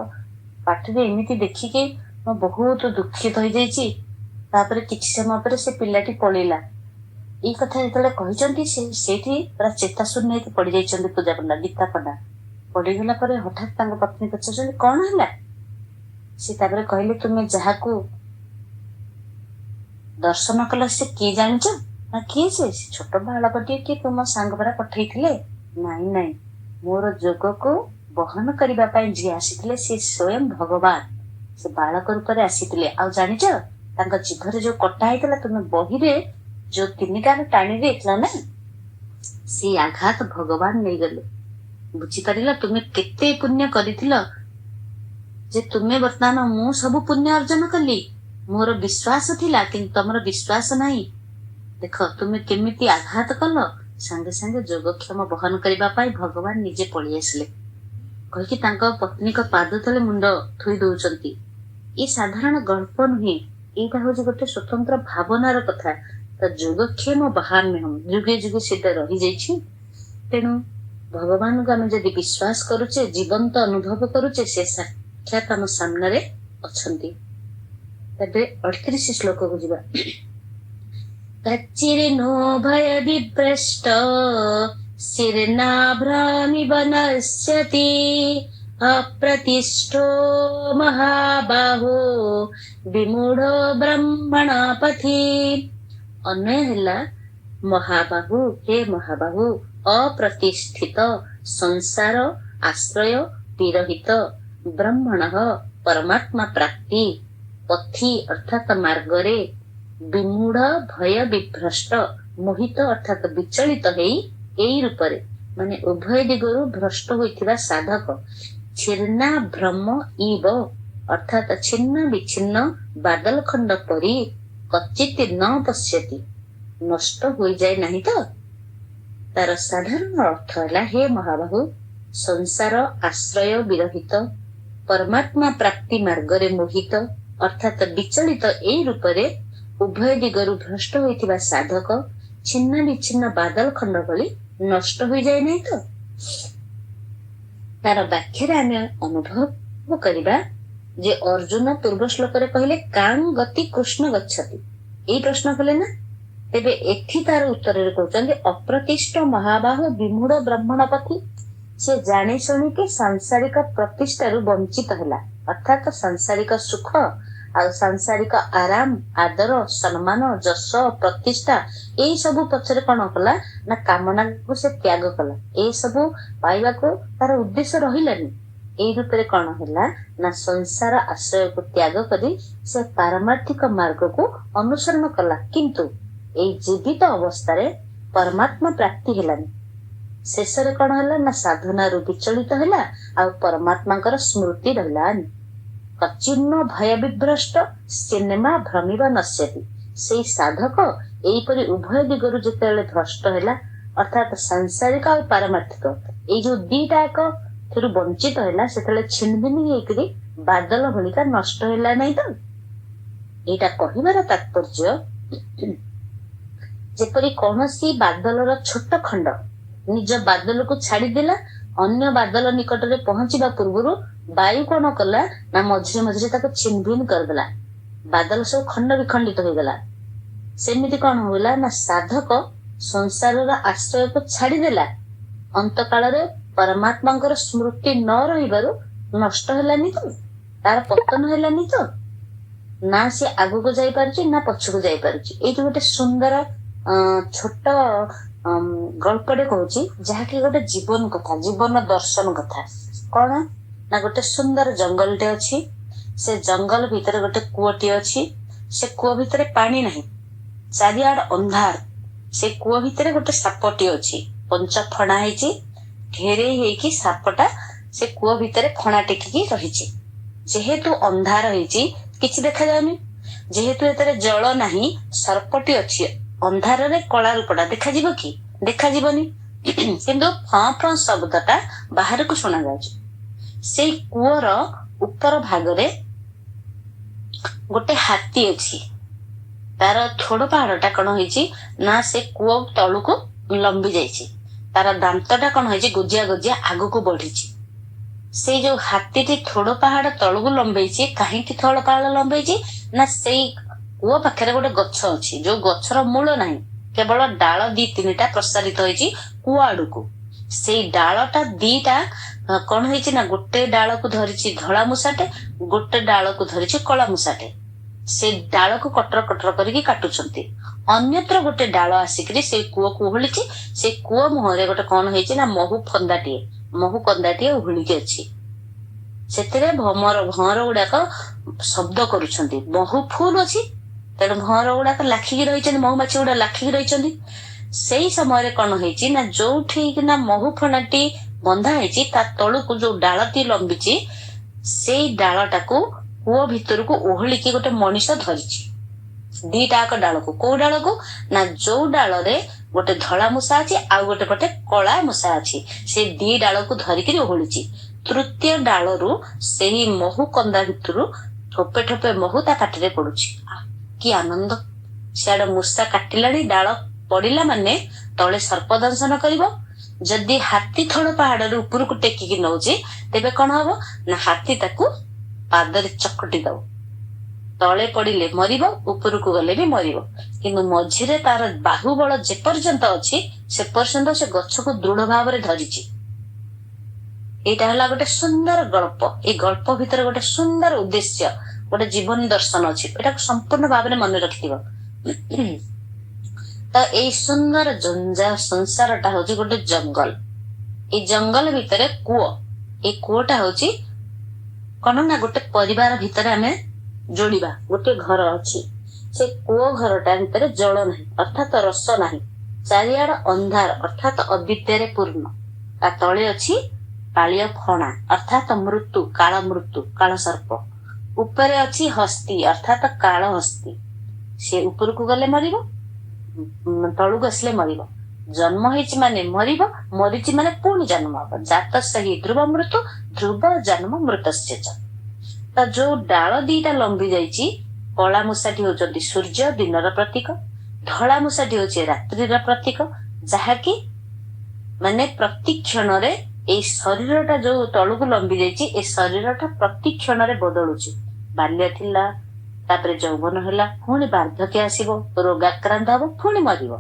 ପାଟିରେ ଏମିତି ଦେଖିକି ମୁଁ ବହୁତ ଦୁଃଖିତ ହେଇଯାଇଛି। ତାପରେ କିଛି ସମୟ ପରେ ସେ ପିଲାଟି ପଳେଇଲା। ଏଇ କଥା ଯେତେବେଳେ କହିଛନ୍ତି, ସେଇଠି ପୁରା ଚେତାଶୂନ୍ୟ ହେଇକି ପଡିଯାଇଛନ୍ତି ପୂଜା ପଣ୍ଡା, ଗୀତା ପଣ୍ଡା। ପଡିଗଲା ପରେ ହଠାତ୍ ତାଙ୍କ ପତ୍ନୀ ପଚାରୁଛନ୍ତି, କଣ ହେଲା? ସେ ତାପରେ କହିଲେ, ତୁମେ ଯାହାକୁ ଦର୍ଶନ କଲ ସେ କିଏ ଜାଣିଛ? ନା କିଏ? ସେ ଛୋଟ ବାଳକଟିଏ କି ତୁମ ସାଙ୍ଗ ପରା ପଠେଇଥିଲେ? ନାଇଁ ନାଇଁ, ମୋର ଯୋଗକୁ ବହନ କରିବା ପାଇଁ ଯିଏ ଆସିଥିଲେ ସେ ସ୍ୱୟଂ ଭଗବାନ, ସେ ବାଳକ ରୂପରେ ଆସିଥିଲେ। ଆଉ ଜାଣିଛ, ତାଙ୍କ ଜିଭରେ ଯୋଉ କଟା ହେଇଥିଲା, ତୁମେ ବହିରେ ଯୋଉ 3 ଗାର ଟାଣି ଦେଇଥିଲ ନା, ସେ ଆଘାତ ଭଗବାନ ନେଇଗଲେ। ବୁଝିପାରିଲ ତୁମେ କେତେ ପୁଣ୍ୟ କରିଥିଲ, ଯେ ତୁମେ ବର୍ତ୍ତମାନ ମୁଁ ସବୁ ପୁଣ୍ୟ ଅର୍ଜନ କଲି। ମୋର ବିଶ୍ୱାସ ଥିଲା, କିନ୍ତୁ ତମର ବିଶ୍ୱାସ ନାହିଁ। ଦେଖ ତୁମେ କେମିତି ଆଘାତ କଲ। ସାଙ୍ଗେ ସାଙ୍ଗେ ଯୋଗକ୍ଷମ ବହନ କରିବା ପାଇଁ ଭଗବାନ ନିଜେ ପଳେଇ ଆସିଲେ କହିକି ତାଙ୍କ ପତ୍ନୀଙ୍କ ପାଦ ତଳେ ମୁଣ୍ଡ ଥୋଇ ଦଉଛନ୍ତି। ଏ ସାଧାରଣ ଗଳ୍ପ ନୁହେଁ, ଏଇଟା ହଉଛି ଗୋଟେ ସ୍ୱତନ୍ତ୍ର ଭାବନାର କଥା। ତ ଯୋଗକ୍ଷେମ ବାହାନ୍ୟହମ୍, ଯୁଗେ ଯୁଗେ ସେଟା ରହିଯାଇଛି। ତେଣୁ ଭଗବାନଙ୍କୁ ଆମେ ଯଦି ବିଶ୍ୱାସ କରୁଛେ, ଜୀବନ୍ତ ଅନୁଭବ କରୁଛେ, ସେ ସାକ୍ଷାତ ଆମ ସାମ୍ନାରେ ଅଛନ୍ତି। ତେବେ 38 ଶ୍ଲୋକକୁ ଯିବା। କଚ୍ଚିରିନୋ ଭୟ ବିଭ୍ରଷ୍ଟ ଶିର୍ନାଭ୍ରାମି ବନସ୍ୟତି ଅପ୍ରତିଷ୍ଠୋ ମହାବାହୋ ବିମୂଢ ବ୍ରହ୍ମଣ ପଥି। ଅନ୍ୟ ହେଲା, ମହାବାହୁ, ହେ ମହାବାହୁ, ଅପ୍ରତିଷ୍ଠିତ, ସଂସାର ଆଶ୍ରୟ ବିରହିତ, ବ୍ରହ୍ମଣ ପରମାତ୍ମା ପ୍ରାପ୍ତି, ପଥି ଅର୍ଥାତ ମାର୍ଗରେ, ବିମୂଢ ଭୟ ବିଭ୍ରଷ୍ଟ, ମୋହିତ ଅର୍ଥାତ ବିଚଳିତ ହେଇ, ଏଇ ରୂପରେ ମାନେ ଉଭୟ ଦିଗରୁ ଭ୍ରଷ୍ଟ ହୋଇଥିବା ସାଧକ, ଛିର୍ନା ଭ୍ରମ ଇବ ଅର୍ଥାତ ଛିନ୍ନ ବିଚ୍ଛିନ୍ନ ବାଦଲ ଖଣ୍ଡ ପରି, କଚିତ ନ ପଶ୍ୟତି ନଷ୍ଟ ହୋଇଯାଏ ନାହିଁ ତ। ତାର ସାଧାରଣ ଅର୍ଥ ହେଲା, ହେ ମହାବାହୁ, ସଂସାର ଆଶ୍ରୟ ବିରହିତ, ପରମାତ୍ମା ପ୍ରାପ୍ତି ମାର୍ଗରେ ମୋହିତ ଅର୍ଥାତ ବିଚଳିତ, ଏଇ ରୂପରେ ଉଭୟ ଦିଗରୁ ଭ୍ରଷ୍ଟ ହୋଇଥିବା ସାଧକ ଛିନ୍ନ ବିଚ୍ଛିନ୍ନ ବାଦଲ ଖଣ୍ଡ ଭଳି ନଷ୍ଟ ହୋଇଯାଏ ନାହିଁ ତ। ତାର ବ୍ୟାଖ୍ୟାରେ ଆମେ ଅନୁଭବ କରିବା ଯେ ଅର୍ଜୁନ ପୂର୍ବ ଶ୍ଲୋକରେ କହିଲେ କାଂ ଗତି କୃଷ୍ଣ ଗଚ୍ଛତି, ଏଇ ପ୍ରଶ୍ନ କଲେ ନା। ତେବେ ଏଠି ତାର ଉତ୍ତରରେ କହୁଛନ୍ତି ଅପ୍ରତିଷ୍ଠ ମହାବାହୁ ବିମୂଢ ବ୍ରହ୍ମଣ ପଥି। ସେ ଜାଣି ଶୁଣିକି ସାଂସାରିକ ପ୍ରତିଷ୍ଠାରୁ ବଞ୍ଚିତ ହେଲା, ଅର୍ଥାତ ସାଂସାରିକ ସୁଖ ଆଉ ସାଂସାରିକ ଆରାମ, ଆଦର, ସମ୍ମାନ, ଯଶ, ପ୍ରତିଷ୍ଠା, ଏଇ ସବୁ ପଛରେ କଣ କଲା ନା କାମନାକୁ ସେ ତ୍ୟାଗ କଲା। ଏଇ ସବୁ ପାଇବାକୁ ତାର ଉଦ୍ଦେଶ୍ୟ ରହିଲାନି। ଏଇ ରୂପରେ କଣ ହେଲା ନା ସଂସାର ଆଶ୍ରୟକୁ ତ୍ୟାଗ କରି ସେ ପାରମାର୍ଥିକ ମାର୍ଗକୁ ଅନୁସରଣ କଲା। କିନ୍ତୁ ଏଇ ଜୀବିତ ଅବସ୍ଥାରେ ପରମାତ୍ମା ପ୍ରାପ୍ତି ହେଲାନି। ଶେଷରେ କଣ ହେଲା ନା ସାଧନାରୁ ବିଚଳିତ ହେଲା, ଆଉ ପରମାତ୍ମାଙ୍କର ସ୍ମୃତି ରହିଲାନି। କଚିନ୍ନ ଭୟ ବିଭ୍ରଷ୍ଟ ସିନେମା ଭ୍ରମିବା ନଶ୍ୟତି। ସେଇ ସାଧକ ଏଇପରି ଉଭୟ ଦିଗରୁ ଯେତେବେଳେ ଭ୍ରଷ୍ଟ ହେଲା, ଅର୍ଥାତ ସାଂସାରିକ ଆଉ ପାରମାର୍ଥିକ, ଏଇ ଯୋଉ ଦିଟା ଏକ ଥିରୁ ବଞ୍ଚିତ ହେଲା, ସେତେବେଳେ ଛିନଭିନ ହେଇକରି ବାଦଲ ଭଳିକା ନଷ୍ଟ ହେଲା ନାହିଁ ତ। ଏଇଟା କହିବାର ତାତ୍ପର୍ଯ୍ୟ, ଯେପରି କୌଣସି ବାଦଲର ଛୋଟ ଖଣ୍ଡ ନିଜ ବାଦଲକୁ ଛାଡିଦେଲା, ଅନ୍ୟ ବାଦଲ ନିକଟରେ ପହଞ୍ଚିବା ପୂର୍ବରୁ ବାୟୁ କଣ କଲା ନା ମଝିରେ ମଝିରେ ତାକୁ ଛିନଭିନ କରିଦେଲା, ବାଦଲ ସବୁ ଖଣ୍ଡ ବିଖଣ୍ଡିତ ହେଇଗଲା। ସେମିତି କଣ ହେଲା ନା ସାଧକ ସଂସାରର ଆଶ୍ରୟକୁ ଛାଡିଦେଲା, ଅନ୍ତକାଳରେ ପରମାତ୍ମାଙ୍କର ସ୍ମୃତି ନ ରହିବାରୁ ନଷ୍ଟ ହେଲାନି ତ, ତାର ପତନ ହେଲାନି ତ, ନା ସେ ଆଗକୁ ଯାଇପାରୁଛି ନା ପଛକୁ ଯାଇପାରୁଛି। ଏଇଠି ଗୋଟେ ସୁନ୍ଦର ଛୋଟ ଗଳ୍ପଟେ କହୁଛି, ଯାହାକି ଗୋଟେ ଜୀବନ କଥା, ଜୀବନ ଦର୍ଶନ କଥା। କଣ ନା ଗୋଟେ ସୁନ୍ଦର ଜଙ୍ଗଲଟେ ଅଛି, ସେ ଜଙ୍ଗଲ ଭିତରେ ଗୋଟେ କୂଅଟି ଅଛି। ସେ କୂଅ ଭିତରେ ପାଣି ନାହିଁ, ଚାରିଆଡେ ଅନ୍ଧାର। ସେ କୂଅ ଭିତରେ ଗୋଟେ ସାପଟି ଅଛି, ପଞ୍ଚ ଫଣା ହେଇଛି, ଘେରେଇ ହେଇକି ସାପଟା ସେ କୂଅ ଭିତରେ ଫଣା ଟେକିକି ରହିଛି। ଯେହେତୁ ଅନ୍ଧାର ହେଇଛି କିଛି ଦେଖାଯାଉନି, ଯେହେତୁ ଏଥିରେ ଜଳ ନାହିଁ, ସର୍ପଟି ଅଛି, ଅନ୍ଧାରରେ କଳା ରୂପଟା ଦେଖାଯିବ କି? ଦେଖାଯିବନି। କିନ୍ତୁ ଫଁ ଫଁ ଶବ୍ଦଟା ବାହାରକୁ ଶୁଣା ଯାଉଛି। ସେଇ କୂଅର ଉପର ଭାଗରେ ଗୋଟେ ହାତୀ ଅଛି। ତାର ଥୋଡ ପାହାଡଟା କଣ ହେଇଛି ନା ସେ କୂଅ ତଳୁକୁ ଲମ୍ବି ଯାଇଛି। ତାର ଦାନ୍ତଟା କଣ ହେଇଛି ଗୋଜିଆ ଗୋଜିଆ ଆଗକୁ ବଢିଛି। ସେଇ ଯୋଉ ହାତୀଟି ଥୋଡ ପାହାଡ ତଳକୁ ଲମ୍ବେଇଛି, କାହିଁକି ଥୋଡ ପାହାଡ ଲମ୍ବେଇଛି ନା ସେଇ କୂଅ ପାଖରେ ଗୋଟେ ଗଛ ଅଛି, ଯୋଉ ଗଛର ମୂଳ ନାହିଁ, କେବଳ ଡାଳ 2-3ଟା ପ୍ରସାରିତ ହେଇଛି କୂଅ ଆଡକୁ। ସେଇ ଡାଳଟା 2ଟା କଣ ହେଇଛି ନା ଗୋଟେ ଡାଳକୁ ଧରିଛି ଧଳା ମୂଷାଟେ, ଗୋଟେ ଡାଳକୁ ଧରିଛି କଳା ମୂଷାଟେ। ସେ ଡାଳକୁ କଟର କଟର କରିକି କାଟୁଛନ୍ତି। ଅନ୍ୟତ୍ର ଗୋଟେ ଡାଳ ଆସିକିରି ସେଇ କୂଅକୁ ଓହଳିଛି। ସେଇ କୂଅ ମୁହଁରେ ଗୋଟେ କଣ ହେଇଛି ନା ମହୁ କନ୍ଦାଟିଏ ଓହଳିକି ଅଛି। ସେଥିରେ ଭଁର ଗୁଡାକ ଶବ୍ଦ କରୁଛନ୍ତି। ମହୁ ଫୁଲ ଅଛି, ତେଣୁ ଭଁର ଗୁଡାକ ଲାଖିକି ରହିଛନ୍ତି, ମହୁମାଛି ଗୁଡା ଲାଖିକି ରହିଛନ୍ତି। ସେଇ ସମୟରେ କଣ ହେଇଛି ନା ଯୋଉଠି କିନା ମହୁ ଫଣାଟି ବନ୍ଧା ହେଇଛି ତା ତଳୁକୁ ଯୋଉ ଡାଳଟି ଲମ୍ବିଛି, ସେଇ ଡାଳଟାକୁ କୂଅ ଭିତରକୁ ଓହଳିକି ଗୋଟେ ମଣିଷ ଧରିଛି। 2ଟାକ ଡାଳକୁ। କୋଉ ଡାଳକୁ ନା ଯୋଉ ଡାଳରେ ଗୋଟେ ଧଳା ମୂଷା ଅଛି ଆଉ ଗୋଟେ ପଟେ କଳା ମୂଷା ଅଛି, ସେ 2 ଡାଳକୁ ଧରିକିରି ଓହଳିଛି। ତୃତୀୟ ଡାଳରୁ ସେଇ ମହୁ କନ୍ଦା ଭିତରୁ ଠୋପେ ଠୋପେ ମହୁ ତା ପାଟିରେ ପଡୁଛି। କି ଆନନ୍ଦ! ସିଆଡେ ମୂଷା କାଟିଲାଣି, ଡାଳ ପଡିଲା ମାନେ ତଳେ ସର୍ପ ଦଂଶନ କରିବ। ଯଦି ହାତୀ ଥୋଡ ପାହାଡରୁ ଉପରକୁ ଟେକିକି ନଉଛି, ତେବେ କଣ ହବ ନା ହାତୀ ତାକୁ ପାଦରେ ଚକଟି ଦବ। ତଳେ ପଡିଲେ ମରିବ, ଉପରକୁ ଗଲେ ବି ମରିବ। କିନ୍ତୁ ମଝିରେ ତାର ବାହୁବଳ ଯେପର୍ଯ୍ୟନ୍ତ ଅଛି ସେ ପର୍ଯ୍ୟନ୍ତ ସେ ଗଛକୁ ଦୃଢ ଭାବରେ ଧରିଛି। ଏଇଟା ହେଲା ଗୋଟେ ସୁନ୍ଦର ଗଳ୍ପ। ଏଇ ଗଳ୍ପ ଭିତରେ ଗୋଟେ ସୁନ୍ଦର ଉଦ୍ଦେଶ୍ୟ, ଗୋଟେ ଜୀବନ ଦର୍ଶନ ଅଛି। ଏଟାକୁ ସମ୍ପୂର୍ଣ୍ଣ ଭାବରେ ମନେ ରଖିଥିବ। ତ ଏଇ ସୁନ୍ଦର ସଂସାରଟା ହଉଛି ଗୋଟେ ଜଙ୍ଗଲ। ଏଇ ଜଙ୍ଗଲ ଭିତରେ କୂଅ। ଏଇ କୂଅଟା ହଉଛି କଣ ନା ଗୋଟେ ପରିବାର ଭିତରେ ଆମେ ଯୋଡିବା। ଗୋଟେ ଘର ଅଛି, ସେ କୂଅ ଘରଟା ଭିତରେ ଜଳ ନାହିଁ, ଅର୍ଥାତ ରସ ନାହିଁ। ଚାରିଆଡେ ଅନ୍ଧାର, ଅର୍ଥାତ ଅବିଦ୍ୟାରେ ପୂର୍ଣ୍ଣ। ତା ତଳେ ଅଛି କାଳିଅ ଫଣା, ଅର୍ଥାତ ମୃତ୍ୟୁ, କାଳ ସର୍ପ। ଉପରେ ଅଛି ହସ୍ତି, ଅର୍ଥାତ କାଳ ହସ୍ତି। ସେ ଉପରକୁ ଗଲେ ମରିବ, ତଳୁକୁ ଆସିଲେ ମରିବ। ଜନ୍ମ ହେଇଛି ମାନେ ମରିବ, ମରିଛି ମାନେ ପୁଣି ଜନ୍ମ ହବ। ଜାତ ସେହି ଧ୍ରୁବ ମୃତ୍ୟୁ, ଧ୍ରୁବ ଜନ୍ମ ମୃତସ୍ୟ ଚ। ତ ଯୋଉ ଡାଳ 2ଟା ଲମ୍ବି ଯାଇଛି, କଳା ମୂଷାଟି ହଉଛନ୍ତି ସୂର୍ଯ୍ୟ, ଦିନର ପ୍ରତୀକ। ଧଳା ମୂଷାଟି ହଉଛି ରାତ୍ରିର ପ୍ରତୀକ। ଯାହାକି ମାନେ ପ୍ରତି କ୍ଷଣରେ ଏଇ ଶରୀରଟା ଯୋଉ ତଳକୁ ଲମ୍ବି ଯାଇଛି, ଏ ଶରୀରଟା ପ୍ରତି କ୍ଷଣରେ ବଦଳୁଛି। ବାଲ୍ୟ ଥିଲା, ତାପରେ ଯୌବନ ହେଲା, ପୁଣି ବାର୍ଦ୍ଧକ୍ୟ ଆସିବ, ରୋଗାକ୍ରାନ୍ତ ହବ, ପୁଣି ମରିବ।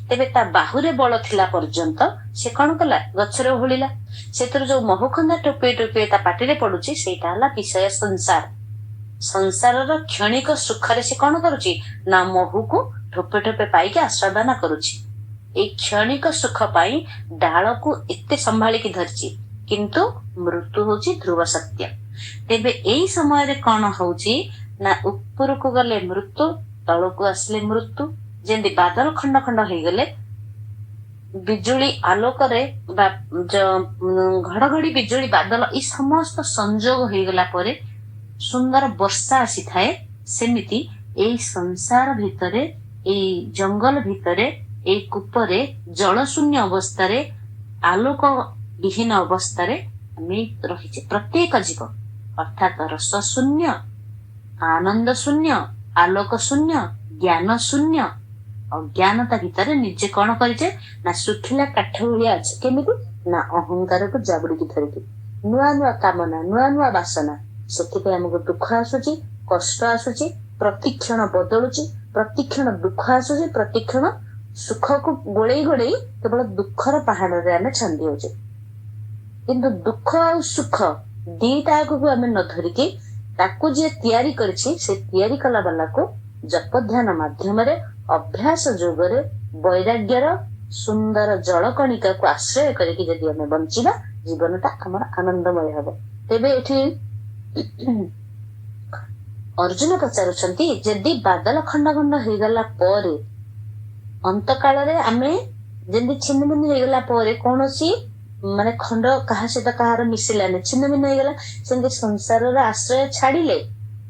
ତେବେ ତା ବାହୁରେ ବଳ ଥିଲା ପର୍ଯ୍ୟନ୍ତ ସେ କଣ କଲା, ଗଛରେ ଓହଳିଲା। ସେଥିରୁ ଯୋଉ ମହୁଖନ୍ଦା ଟୋପେ ଟୋପେ ତା ପାଟିରେ ପଡୁଛି, ସେଇଟା ହେଲା ବିଷୟ ସଂସାର। ସଂସାରର କ୍ଷଣିକ ସୁଖରେ ସେ କଣ କରୁଛି ନା ମହୁକୁ ଠୋପେ ଠୋପେ ପାଇକି ଆସ୍ୱାଦନ କରୁଛି। ଏଇ କ୍ଷଣିକ ସୁଖ ପାଇଁ ଡାଳକୁ ଏତେ ସମ୍ଭାଳିକି ଧରିଛି, କିନ୍ତୁ ମୃତ୍ୟୁ ହଉଛି ଧ୍ରୁବ ସତ୍ୟ। ତେବେ ଏଇ ସମୟରେ କଣ ହଉଛି ନା ଉପରକୁ ଗଲେ ମୃତ୍ୟୁ, ତଳକୁ ଆସିଲେ ମୃତ୍ୟୁ। ଯେମିତି ବାଦଲ ଖଣ୍ଡ ଖଣ୍ଡ ହେଇଗଲେ ବିଜୁଳି ଆଲୋକରେ ବା ଘଡଘଡି ବିଜୁଳି ବାଦଲ ଏଇ ସମସ୍ତ ସଂଯୋଗ ହେଇଗଲା ପରେ ସୁନ୍ଦର ବର୍ଷା ଆସିଥାଏ, ସେମିତି ଏଇ ସଂସାର ଭିତରେ, ଏଇ ଜଙ୍ଗଲ ଭିତରେ, ଏଇ କୂପରେ ଜଳଶୂନ୍ୟ ଅବସ୍ଥାରେ, ଆଲୋକ ବିହୀନ ଅବସ୍ଥାରେ ଆମେ ରହିଛେ ପ୍ରତ୍ୟେକ ଜୀବ। ଅର୍ଥାତ ରସ ଶୂନ୍ୟ, ଆନନ୍ଦ ଶୂନ୍ୟ, ଆଲୋକ ଶୂନ୍ୟ, ଜ୍ଞାନ ଶୂନ୍ୟ। ଅଜ୍ଞାନତା ଭିତରେ ନିଜେ କଣ କରିଛେ ନା ଶୁଖିଲା କାଠ ଭଳିଆ ଅଛି। କେମିତି ନା ଅହଙ୍କାରକୁ ଜାବୁଡିକି ଧରିକି। ନୂଆ ନୂଆ କାମନା, ନୂଆ ନୂଆ ବାସନା, ସେଥିପାଇଁ ଆମକୁ ଦୁଃଖ ଆସୁଛି, କଷ୍ଟ ଆସୁଛି, ପ୍ରତିକ୍ଷଣ ବଦଳୁଛି, ପ୍ରତିକ୍ଷଣ ଦୁଃଖ ଆସୁଛି, ପ୍ରତିକ୍ଷଣ ସୁଖକୁ ଗୋଳେଇ ଗୋଳେଇ କେବଳ ଦୁଃଖର ପାହାଡରେ ଆମେ ଛନ୍ଦି ହଉଛେ। କିନ୍ତୁ ଦୁଃଖ ଆଉ ସୁଖ ଦିଟା ଆଗକୁ ଆମେ ନ ଧରିକି ତାକୁ ଯିଏ ତିଆରି କରିଛି ସେ ତିଆରି କଲା ବାଲାକୁ ଜପ ଧ୍ୟାନ ମାଧ୍ୟମରେ ଅଭ୍ୟାସ ଯୋଗରେ ବୈରାଗ୍ୟର ସୁନ୍ଦର ଜଳକଣିକାକୁ ଆଶ୍ରୟ କରିକି ଯଦି ଆମେ ବଞ୍ଚିବା ଜୀବନଟା ଆମର ଆନନ୍ଦମୟ ହବ। ତେବେ ଏଠି ଅର୍ଜୁନ ପଚାରୁଛନ୍ତି ଯଦି ବାଦଲ ଖଣ୍ଡ ଖଣ୍ଡ ହେଇଗଲା ପରେ ଅନ୍ତକାଳରେ ଆମେ ଯେମିତି ଛିନ୍ନ ଭିନ୍ନ ହେଇଗଲା ପରେ କୌଣସି ମାନେ ଖଣ୍ଡ କାହା ସହିତ କାହାର ମିଶିଲାନି, ଛିନ୍ନ ଭିନ୍ନ ହେଇଗଲା, ସେମିତି ସଂସାରର ଆଶ୍ରୟ ଛାଡିଲେ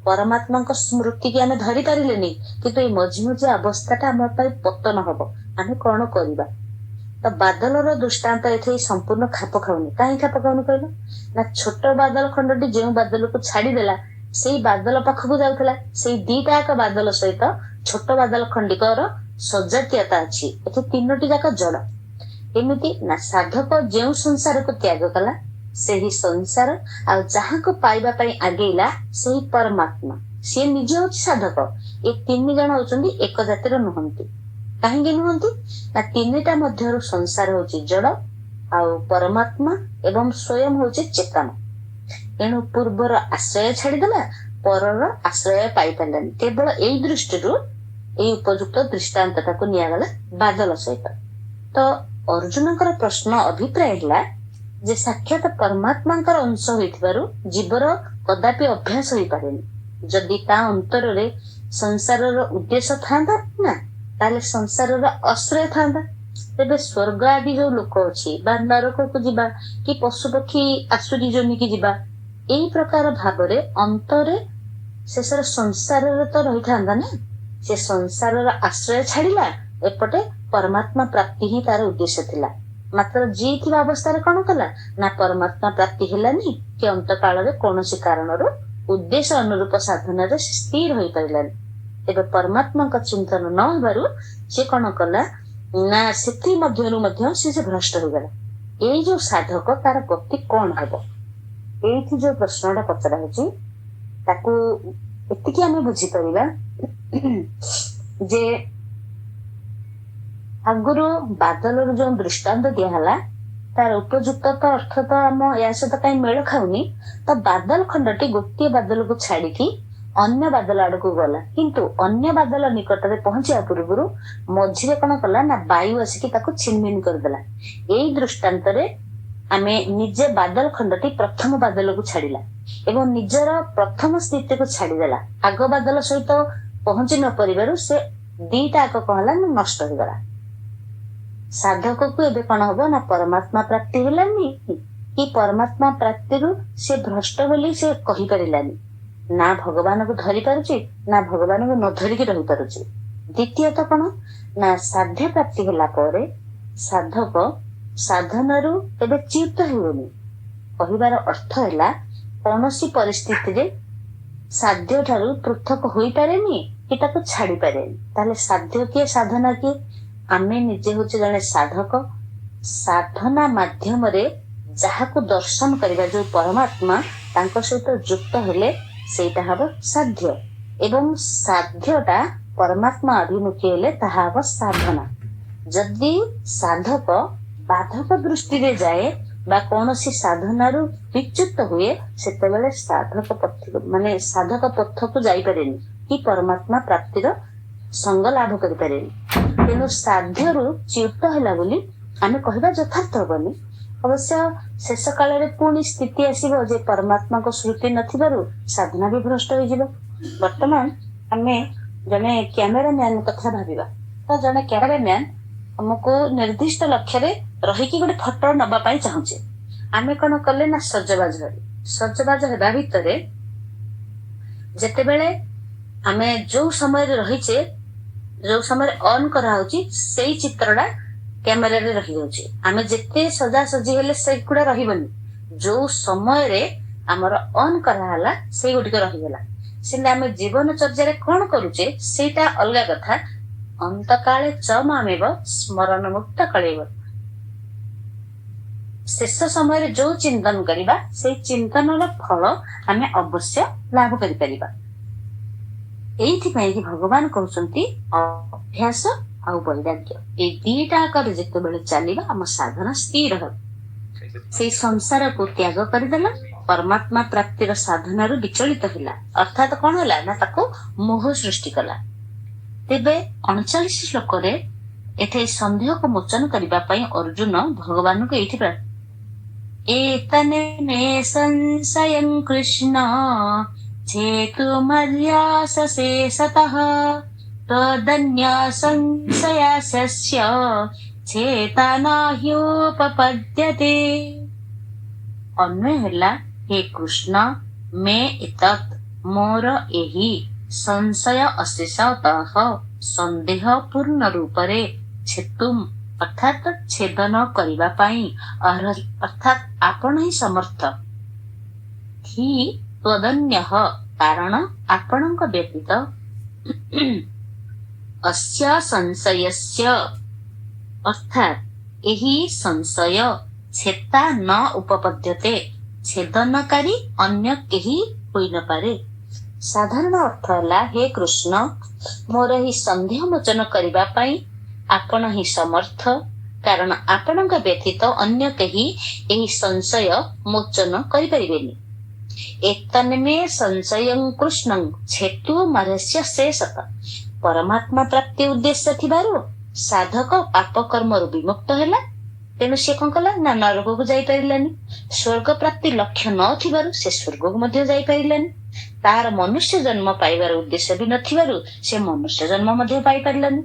ପରମାତ୍ମାଙ୍କ ସ୍ମୃତିକି ଆମେ ଧରି ପାରିଲେନି, କିନ୍ତୁ ଏଇ ମଝି ମଝି ଅବସ୍ଥାଟା ଆମ ପାଇଁ ପତନ ହବ। ଆମେ କଣ କରିବା? ତ ବାଦଲର ଦୃଷ୍ଟାନ୍ତ ଏଠି ସମ୍ପୂର୍ଣ୍ଣ ଖାପ ଖାଉନି। କାହିଁ ଖାପ ଖାଉନି କହିଲ? ନା ଛୋଟ ବାଦଲ ଖଣ୍ଡଟି ଯେଉଁ ବାଦଲକୁ ଛାଡିଦେଲା ସେଇ ବାଦଲ ପାଖକୁ ଯାଉଥିଲା, ସେଇ ଦିଟା ଏକ ବାଦଲ ସହିତ ଛୋଟ ବାଦଲ ଖଣ୍ଡିକର ସଜାତୀୟତା ଅଛି। ଏଠି ତିନୋଟି ଯାକ ଜଡ। ଏମିତି ନା ସାଧକ ଯେଉଁ ସଂସାରକୁ ତ୍ୟାଗ କଲା ସେହି ସଂସାର ଆଉ ଯାହାକୁ ପାଇବା ପାଇଁ ଆଗେଇଲା ସେହି ପରମାତ୍ମା, ସିଏ ନିଜେ ହଉଛି ସାଧକ। ଏ ତିନି ଜଣ ହଉଛନ୍ତି ଏକ ଜାତିର ନୁହନ୍ତି। କାହିଁକି ନୁହନ୍ତି? ନା ତିନିଟା ମଧ୍ୟରୁ ସଂସାର ହଉଛି ଜଡ ଆଉ ପରମାତ୍ମା ଏବଂ ସ୍ୱୟଂ ହଉଛି ଚେତନ। ଏଣୁ ପୂର୍ବର ଆଶ୍ରୟ ଛାଡିଦେଲା, ପରର ଆଶ୍ରୟ ପାଇପାରିଲାନି। କେବଳ ଏଇ ଦୃଷ୍ଟିରୁ ଏଇ ଉପଯୁକ୍ତ ଦୃଷ୍ଟାନ୍ତଟାକୁ ନିଆଗଲା ବାଦଲ ସହିତ। ତ ଅର୍ଜୁନଙ୍କର ପ୍ରଶ୍ନ ଅଭିପ୍ରାୟ ହେଲା ଯେ ସାକ୍ଷାତ ପରମାତ୍ମାଙ୍କର ଅଂଶ ହୋଇଥିବାରୁ ଜୀବର କଦାପି ଅଭ୍ୟାସ ହେଇପାରେନି। ଯଦି ତା ଅନ୍ତରରେ ସଂସାରର ଉଦ୍ଦେଶ୍ୟ ଥାନ୍ତା ନା ତାହେଲେ ସଂସାରର ଆଶ୍ରୟ ଥାନ୍ତା। ତେବେ ସ୍ୱର୍ଗ ଆଦି ଯୋଉ ଲୋକ ଅଛି ବା ନରକକୁ ଯିବା କି ପଶୁ ପକ୍ଷୀ ଆସୁରି ଜମିକି ଯିବା, ଏଇ ପ୍ରକାର ଭାବରେ ଅନ୍ତରେ ଶେଷରେ ସଂସାରରେ ତ ରହିଥାନ୍ତା ନା। ସେ ସଂସାରର ଆଶ୍ରୟ ଛାଡିଲା, ଏପଟେ ପରମାତ୍ମା ପ୍ରାପ୍ତି ହିଁ ତାର ଉଦ୍ଦେଶ୍ୟ ଥିଲା। ମାତ୍ର ଯିଏ ଥିବା ଅବସ୍ଥାରେ କଣ କଲା ନା ପରମାତ୍ମା ପ୍ରାପ୍ତି ହେଲାନି କି ଅନ୍ତ କାଳରେ କୌଣସି କାରଣରୁ ଉଦ୍ଦେଶ୍ୟ ଅନୁରୂପ ସାଧନାରେ ସ୍ଥିର ହୋଇପାରିଲାନି। ତେବେ ପରମାତ୍ମାଙ୍କ ଚିନ୍ତନ ନ ହେବାରୁ ସେ କଣ କଲା ନା ସେଥି ମଧ୍ୟରୁ ମଧ୍ୟ ସେ ଭ୍ରଷ୍ଟ ହୋଇଗଲା। ଏଇ ଯୋଉ ସାଧକ ତାର ଗତି କଣ ହବ? ଏଇଠି ଯୋଉ ପ୍ରଶ୍ନଟା ପଚରା ହଉଛି ତାକୁ ଏତିକି ଆମେ ବୁଝିପାରିବା ଯେ ଆଗରୁ ବାଦଲର ଯୋଉ ଦୃଷ୍ଟାନ୍ତ ଦିଆହେଲା ତାର ଉପଯୁକ୍ତ ଅର୍ଥ ତ ଆମ ୟା ସହିତ କାହିଁ ମେଳ ଖାଉନି। ତ ବାଦଲ ଖଣ୍ଡଟି ଗୋଟିଏ ବାଦଲକୁ ଛାଡିକି ଅନ୍ୟ ବାଦଲ ଆଡକୁ ଗଲା, କିନ୍ତୁ ଅନ୍ୟ ବାଦଲ ନିକଟରେ ପହଞ୍ଚିବା ପୂର୍ବରୁ ମଝିରେ କଣ କଲା ନା ବାୟୁ ଆସିକି ତାକୁ ଛିନଭିନ କରିଦେଲା। ଏଇ ଦୃଷ୍ଟାନ୍ତରେ ଆମେ ନିଜେ ବାଦଲ ଖଣ୍ଡଟି ପ୍ରଥମ ବାଦଲକୁ ଛାଡିଲା ଏବଂ ନିଜର ପ୍ରଥମ ସ୍ଥିତିକୁ ଛାଡିଦେଲା। ଆଗ ବାଦଲ ସହିତ ପହଞ୍ଚି ନ ପାରିବାରୁ ସେ ଦିଟା ଆଗ କଣ ହେଲା ନା ନଷ୍ଟ ହେଇଗଲା। ସାଧକକୁ ଏବେ କଣ ହବ ନା ପରମାତ୍ମା ପ୍ରାପ୍ତି ହେଲାନି କି ପରମାତ୍ମା ପ୍ରାପ୍ତିରୁ ସେ ଭ୍ରଷ୍ଟ ବୋଲି ସେ କହିପାରିଲାନି। ନା ଭଗବାନଙ୍କୁ ଧରି ପାରୁଛି ନା ଭଗବାନଙ୍କୁ ନ ଧରିକି ରହିପାରୁଛି। ଦ୍ଵିତୀୟତଃ କଣ ନା ସାଧ୍ୟ ପ୍ରାପ୍ତି ହେଲା ପରେ ସାଧକ ସାଧନାରୁ ଏବେ ଚ୍ୟୁତ ହେଉନି। କହିବାର ଅର୍ଥ ହେଲା କୌଣସି ପରିସ୍ଥିତିରେ ସାଧ୍ୟ ଠାରୁ ପୃଥକ ହୋଇପାରେନି କି ତାକୁ ଛାଡିପାରେନି। ତାହେଲେ ସାଧ୍ୟ କିଏ ସାଧନା କିଏ? ଆମେ ନିଜେ ହଉଛି ଜଣେ ସାଧକ। ସାଧନା ମାଧ୍ୟମରେ ଯାହାକୁ ଦର୍ଶନ କରିବା ଯୋଉ ପରମାତ୍ମା ତାଙ୍କ ସହିତ ଯୁକ୍ତ ହେଲେ ସେଇଟା ହବ ସାଧ୍ୟ ଏବଂ ସାଧ୍ୟଟା ପରମାତ୍ମା ଅଭିମୁଖୀ ହେଲେ ତାହା ହବ ସାଧନା। ଯଦି ସାଧକ ବାଧକ ଦୃଷ୍ଟିରେ ଯାଏ ବା କୌଣସି ସାଧନାରୁ ବିଚ୍ୟୁତ ହୁଏ ସେତେବେଳେ ସାଧକ ପଥକୁ ଯାଇପାରେନି କି ପରମାତ୍ମା ପ୍ରାପ୍ତିର ସଙ୍ଗ ଲାଭ କରିପାରେନି। ତେଣୁ ସାଧ୍ୟରୁ ଚ୍ୟୁତ ହେଲା ବୋଲି ଆମେ କହିବା ଯଥାର୍ଥ ହବନି। ଅବଶ୍ୟ ଶେଷ କାଳରେ ପୁଣି ସ୍ଥିତି ଆସିବ ଯେ ପରମାତ୍ମାଙ୍କ ସ୍ମୃତି ନଥିବାରୁ ସାଧନା ବି ଭ୍ରଷ୍ଟ ହୋଇଯିବ। ବର୍ତ୍ତମାନ ଆମେ ଜଣେ କ୍ୟାମେରାମ୍ୟାନ କଥା ଭାବିବା। ତ ଜଣେ କ୍ୟାମେରାମ୍ୟାନ ଆମକୁ ନିର୍ଦ୍ଦିଷ୍ଟ ଲକ୍ଷ୍ୟରେ ରହିକି ଗୋଟେ ଫଟୋ ନବା ପାଇଁ ଚାହୁଁଛେ। ଆମେ କଣ କଲେ ନା ସଜବାଜ ହେବା ଭିତରେ ଯେତେବେଳେ ଆମେ ଯୋଉ ସମୟରେ ରହିଛେ, ଯୋଉ ସମୟରେ ଅନ୍ କରାହଉଛି ସେଇ ଚିତ୍ରଟା କ୍ୟାମେରାରେ ରହିଯାଉଛି। ଆମେ ଯେତେ ସଜାସଜି ହେଲେ ସେଗୁଡା ରହିବନି। ଯୋଉ ସମୟରେ ଆମର ଅନ୍ କରାହେଲା ସେଇଗୁଡିକ ରହିଗଲା। ସେମିତି ଆମେ ଜୀବନ ଚର୍ଯ୍ୟାରେ କଣ କରୁଛେ ସେଇଟା ଅଲଗା କଥା। ଅନ୍ତକାଳେ ଚ ମାମେବ ସ୍ମରଣ ମୁକ୍ତ କଳେଇବ। शेष समय जो चिंतन करिबा से चिंतनर फल आमे अवश्य लाभ करि परिबा। एइथिପାଇଁ कि भगवान कहउचंती अभ्यास आउ वैराग्य ए दीटा कर जेते बेले चलिबा हम साधना स्थिर हो से संसार को त्याग करदेला परमात्मा प्राप्तिर साधनारू विचलित होला अर्थात कौन होला ना ताको मोह सृष्टि कला। तेबे 39 श्लोक रे एथे संदेह को मोचन करिबा पई अर्जुन भगवान को एथि एतने मे संशयं कृष्ण चेतुमर्यास शेषतः तदन्य संशयास्य चेता नाह्योपपद्यते। अन्वय होला हे कृष्ण मैं एतत् मोर एही संशय अशेषतः संदेह पूर्ण रूपरे छेतुम अर्थात छेदन करिबा पाई अर्थात आपण ही समर्थ ही त्वदन्यः कारण आपणଙ୍କ ବ୍ୟତୀତ अस्य संशयस्य अर्थात एही संशय छेता न उपपद्यते छेदनकारी अन्य केही होई न पारे। साधारण अर्थ होला हे कृष्ण मोर ही संदेह मोचन करिबा पाई आपण ही समर्थ कारण आपणଙ୍କ ବ୍ୟତୀତ अन्य केही एही संशय मोचन करि परिबेनी। एतन्मे संशयं कृष्णं छेतु मरस्य शेषत परमात्मा प्राप्ति उद्देश्य थिबारु साधक पाप कर्मरु विमुक्त हैला तेणु से कौन कला ना नरक को जाई परिलानी स्वर्ग प्राप्ति लक्ष्य न थिबारु से स्वर्ग को मध्य जाई परिलानी तार मनुष्य जन्म पाइबार उद्देश्य भी नथिबारु से मनुष्य जन्म मध्य पाई परिलानी।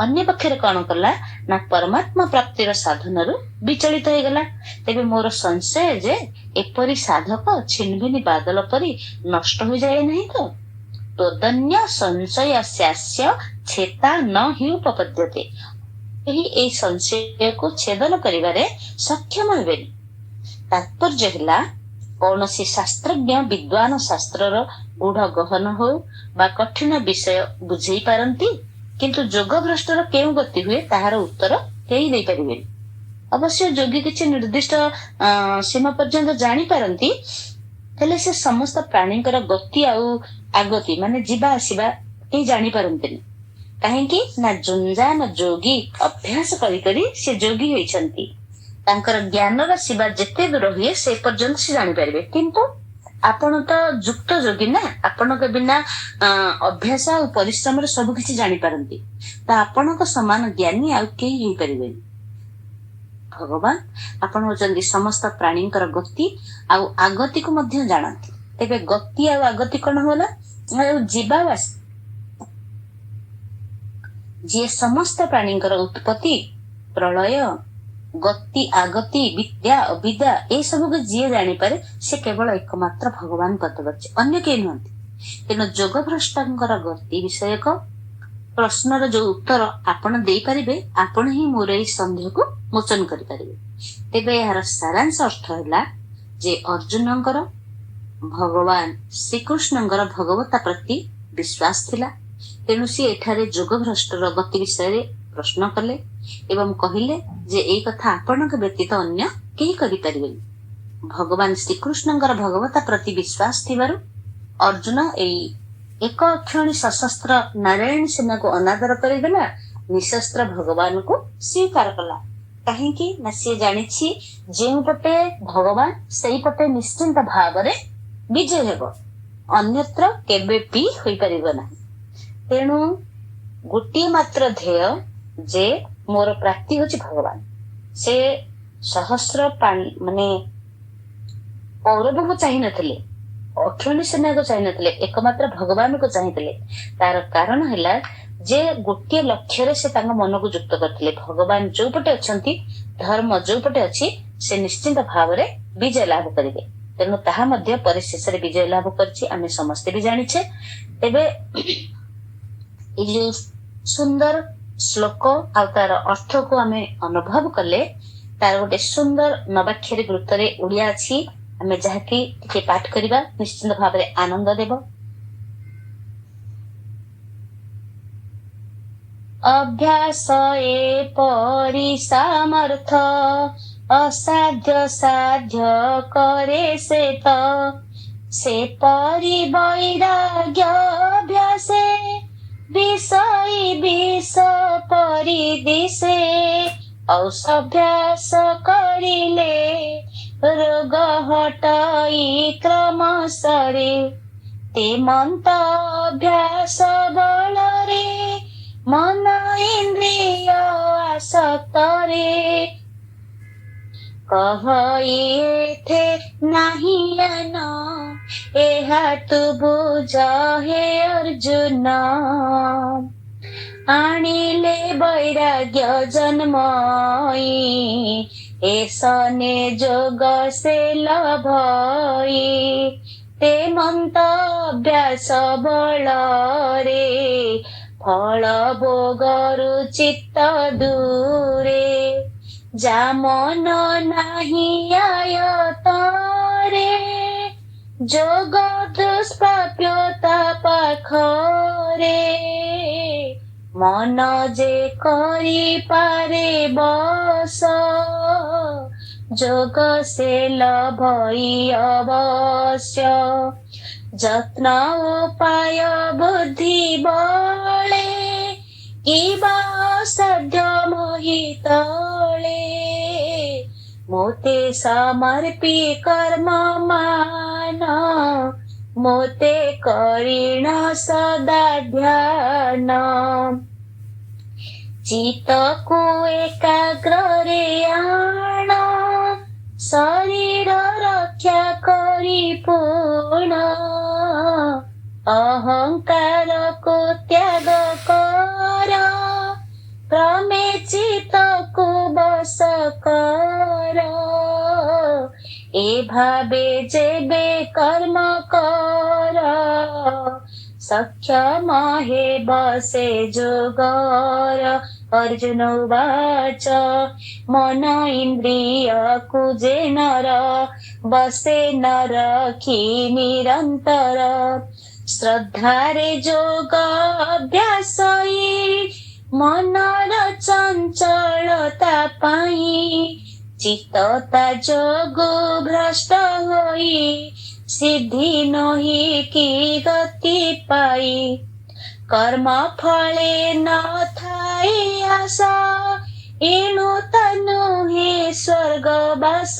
अन्य पक्षरे कौन कला ना परमात्मा प्राप्तिर साधनरु विचलित हो गला। तेबे मोर संशय जे एपरि साधक छिनभिनी बादल परि नष्ट हो जाए नहीं तो तदन्य संशयस्यास्य छेता न हि उपपद्यते एही संशय को छेदन करिबारे सक्षम हेबेनी। तात्पर्य ହେଲା कौनसी शास्त्रज्ञ विद्वान शास्त्रर गूढ़ गहन हो बा कठिन विषय बुझेई पारंती किंतु जोग भ्रष्टर केउ गति हुए ताहार उत्तर केही दे परिबेनी। अवश्य जोगी किछि निर्दिष्ट सीमा पर्यंत जानी पारंती हेले से समस्त प्राणीकर गति आउ आगति माने जीवा आसीबा केही जानी पारंतीनी काहेकि ना जुंजा ना जोगी अभ्यास करी करी से जोगी होइछंती तांकर ज्ञान रा सीमा जेते दूर हुए से पर्यंत से जानी पारिबे किंतु आपण तो युक्त जोगी ना आपण के बिना अभ्यास और परिश्रम रे सब किछि जानी पारंती ता आपण को समान ज्ञानी आ केही होई परिबेनी। भगवान आपण होचंदी समस्त प्राणीकर गति आ आगति को मध्य जानती तेबे गति आ आगति कोन होला जीवावास जे समस्त प्राणीकर उत्पत्ति प्रलय गति आगति विद्या अविद्या ए सब के जी जानी पारे से केवल एकमात्र भगवान पदवच्च अन्य के नहंती। तेणु जोग भ्रष्टंकर गति विषयक प्रश्नर जो उत्तर आपण दे परिबे आपण ही मोर एई संदेह को मोचन करि परिबे। तेबे यार सारांश अर्थ होला जे अर्जुनंकर भगवान श्री कृष्णंकर भगवता प्रति विश्वास थिला तेणु सी एठारे जोग भ्रष्टर गति विषय प्रश्न कले एवं कहिले जे एई कथा आपणक व्यतीत अन्य केही करि परिबेनी। भगवान श्री कृष्णंकर भगवता प्रति विश्वास थिबारु अर्जुन एई एक अक्षणी सशस्त्र नारायण सेना को अनादर करिदेला निशस्त्र भगवान को स्वीकार कला काहेकि ना से जानिछि जेउ पटे भगवान सेई पटे निश्चिंत भावरे विजय हेबो अन्यत्र केबे भी होई परिबो नाही। तेणु गोटे मात्र ध्येय जे मोर प्राप्ति होची भगवान से सहस्र माने कौरव को चाहि नथिले अक्षणी सेना को चाहि नथिले एकमात्र भगवान को चाहिथिले तार कारण हैला जे गोटे लक्ष्य रे से तांग मन को युक्त करथिले भगवान जो पटे अछंती धर्म जो पटे अछि से निश्चिंत भाव रे विजय लाभ करिवे तेणु ताहा मध्य परिशेष रे विजय लाभ करछि आमे समस्त भी जानिछे। तेबे ये सुंदर श्लोक आ तार अर्थ को आमे अनुभव कले तार गोटे सुंदर नवाक्षरी वृत्तरे ओडिया अछि आमे जहाकी टिके पाठ करिबा निश्चित भाव रे आनंद देबो। अभ्यास ए परि सामर्थ असाध्य साध्य साध्य करे से तो से परि वैराग्य अभ्यासे विषय विष परि दिशे औषभ्यास करिले रोग हटाई क्रमशरे ते मंत अभ्यास बलरे मन इंद्रिय आसक्तरे कहे नहीं न एहा तू बुझ हे अर्जुन आनिले वैराग्य जन्मई ऐसने जोग से लभई ते मंत अभ्यास बल रे फल भोगरु चित्त दूरे जा मन नहीं आयतरे जोग दुष्प्राप्यता पाखरे मन जे करी पारे बस जोग से लभई अवश्य যত্ন উপায় বুদ্ধি বলে কিবা সাধ্য মোহিতলে মোতে সমর্পি কর্ম মান মোতে করিণ সদা ধ্যান চিত্তକୁ একাগ্ରରେ আণ শরীর রক্ষা করি पूर्ण अहंकार को त्याग कर क्रमे चित्त को बस कर ए भावे जेबे कर्म कर सक्षम हे बसे जोगर अर्जुन उवाच मन इंद्रिय कुजे नर बसे न रखी निरंतर श्रद्धारे जोग अभ्यास मनर चंचलता पाई चित्तता जोग भ्रष्ट होई सिद्धि नही की गति पाई कर्म फले न थाई आशा एनु तनु हे स्वर्गवास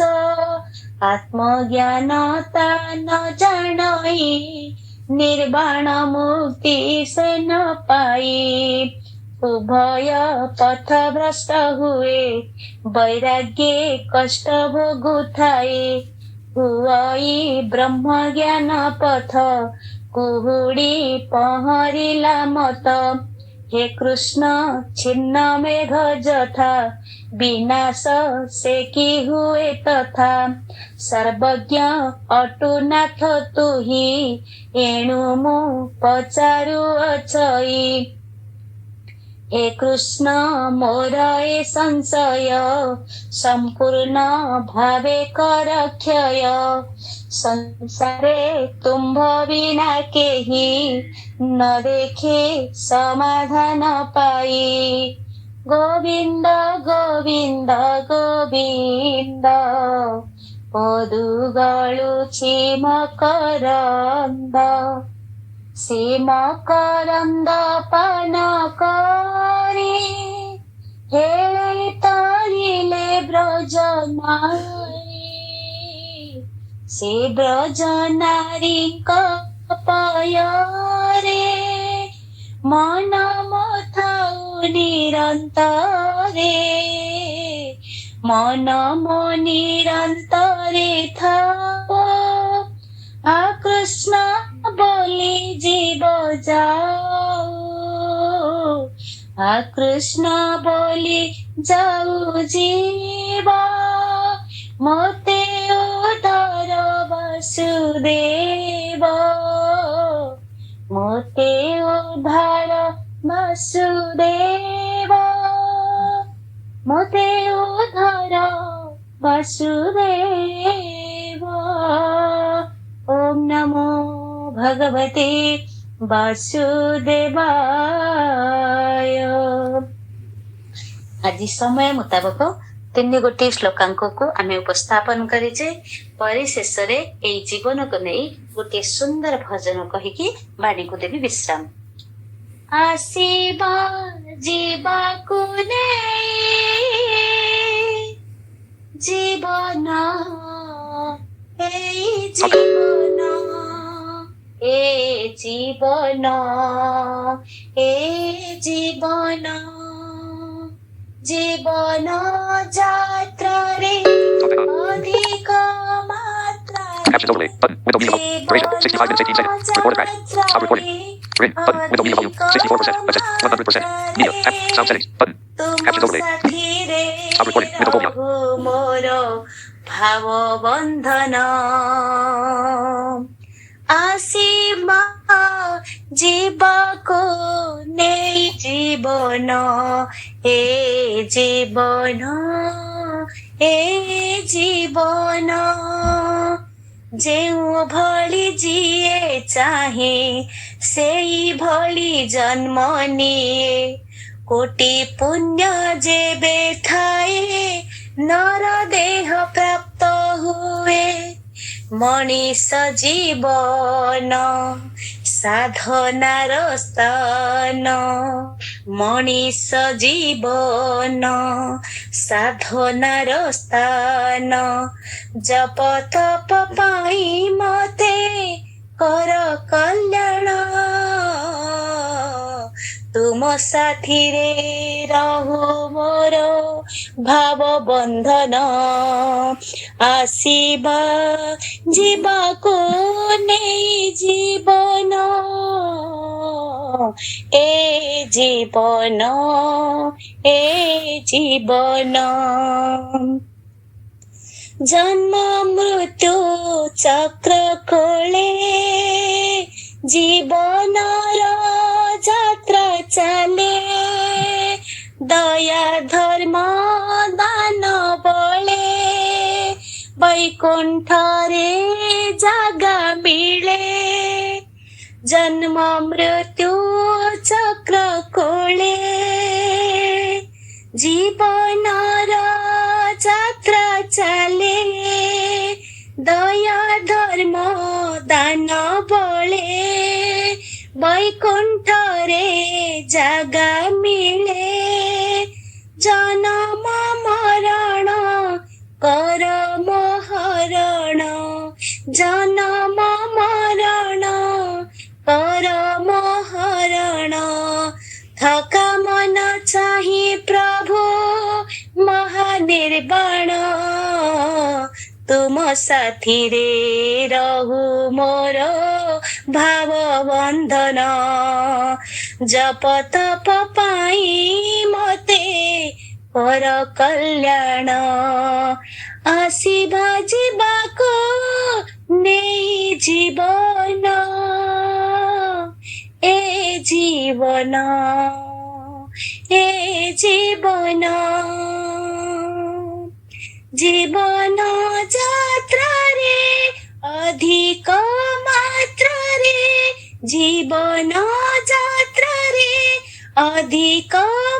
आत्मज्ञानता न जाणई निर्वाण मुक्ति से न पाई उभय पथ भ्रष्ट हुए वैराग्य कष्ट भोगु थाए हुई ब्रह्म ज्ञान पथ कुहुड़ी पहरिला मत हे कृष्ण छिन्न मेघ जथा विनाश से की हुए तथा सर्वज्ञ अटुनाथ तु ही एणु मु पचारु अछई हे कृष्ण मोर ए संशय संपूर्ण भावे कर क्षय संसारे तुम्भ बिना केही न देखे समाधान पाई गोविंद गोविंद गोविंद पदुगळुछि मकरंद से मकरंद पान करी हेळे तरिले ब्रज नारी से ब्रज नारी पयरे मन मथाउ निरंतरे मन मो निरंतरे थाओ कृष्ण बोली जीव जाऊ कृष्ण बोली जाऊ जीव मोते उदर वसुदेव मोते उद्धार वसुदेव मोते उद्धार वसुदेव। ओम नमो भगवते वासुदेवाय। आज समय मुताबक तीन गोटी श्लोकांक को आम उपस्थापन करेजे परिशेष जीवन को नहीं गोटे सुंदर भजन कहीकि बाणी को देवी विश्राम। आसीबा जीवा को जीवन जीवन ए जीवन ए जीवन जीवन जात्रा रे अधिक मात्रा Captions overlay. Button. Window media volume. Duration. 65 minutes 18 seconds. Recorded track. Stop recording. Screen. Button. Window media volume. 64%. Budget. 100%. Media. Tab. Sound settings. Button. Captions overlay. Stop recording. Window media. मोर भाव बंधन आसीमा जीवा को नहीं जीवन ए जीवन ए जीवन जेउ भली जिए चाहे सेई भली जन्म निए कोटि पुण्य जेबे थाए नर देह प्राप्त हुए मनीष जीवन साधनार स्थान मनीष जीवन साधनार स्थान जप तप पाई मते कर कल्याण तुम साथी रे रहो मोर भाव बंधन आसीबा जीवा को नहीं जीवन ए जीवन ए जीवन जन्म मृत्यु चक्र कोले जीवन जात्रा चले दया धर्म दान बले वैकुंठ रे जागा मिले जन्म मृत्यु चक्र कोले जीवन जात्रा चले दया धर्म दान बले वैकुंठ रे जागा मिले जन्म मरण करम हरण जन्म मरण करम हरण थका मन चाही प्रभु महानिर्वाण तुम साथी रे रहु मोर भाव बंधन जप तप पाई मते कर कल्याण आसीबा जीवा को नहीं जीवन ए जीवन ए जीवन जीवन जात्रा रे अधिक मात्रा रे जीवन जात्रा रे अधिक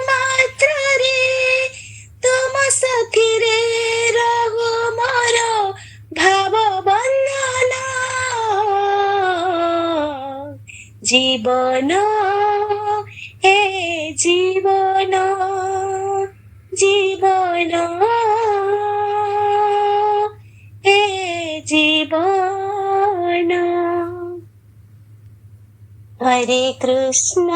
मात्रा रे तुम साथी रे रहो मोर भाव बंधन जीवन ए जीवन जीवन ए जीवन हरे कृष्ण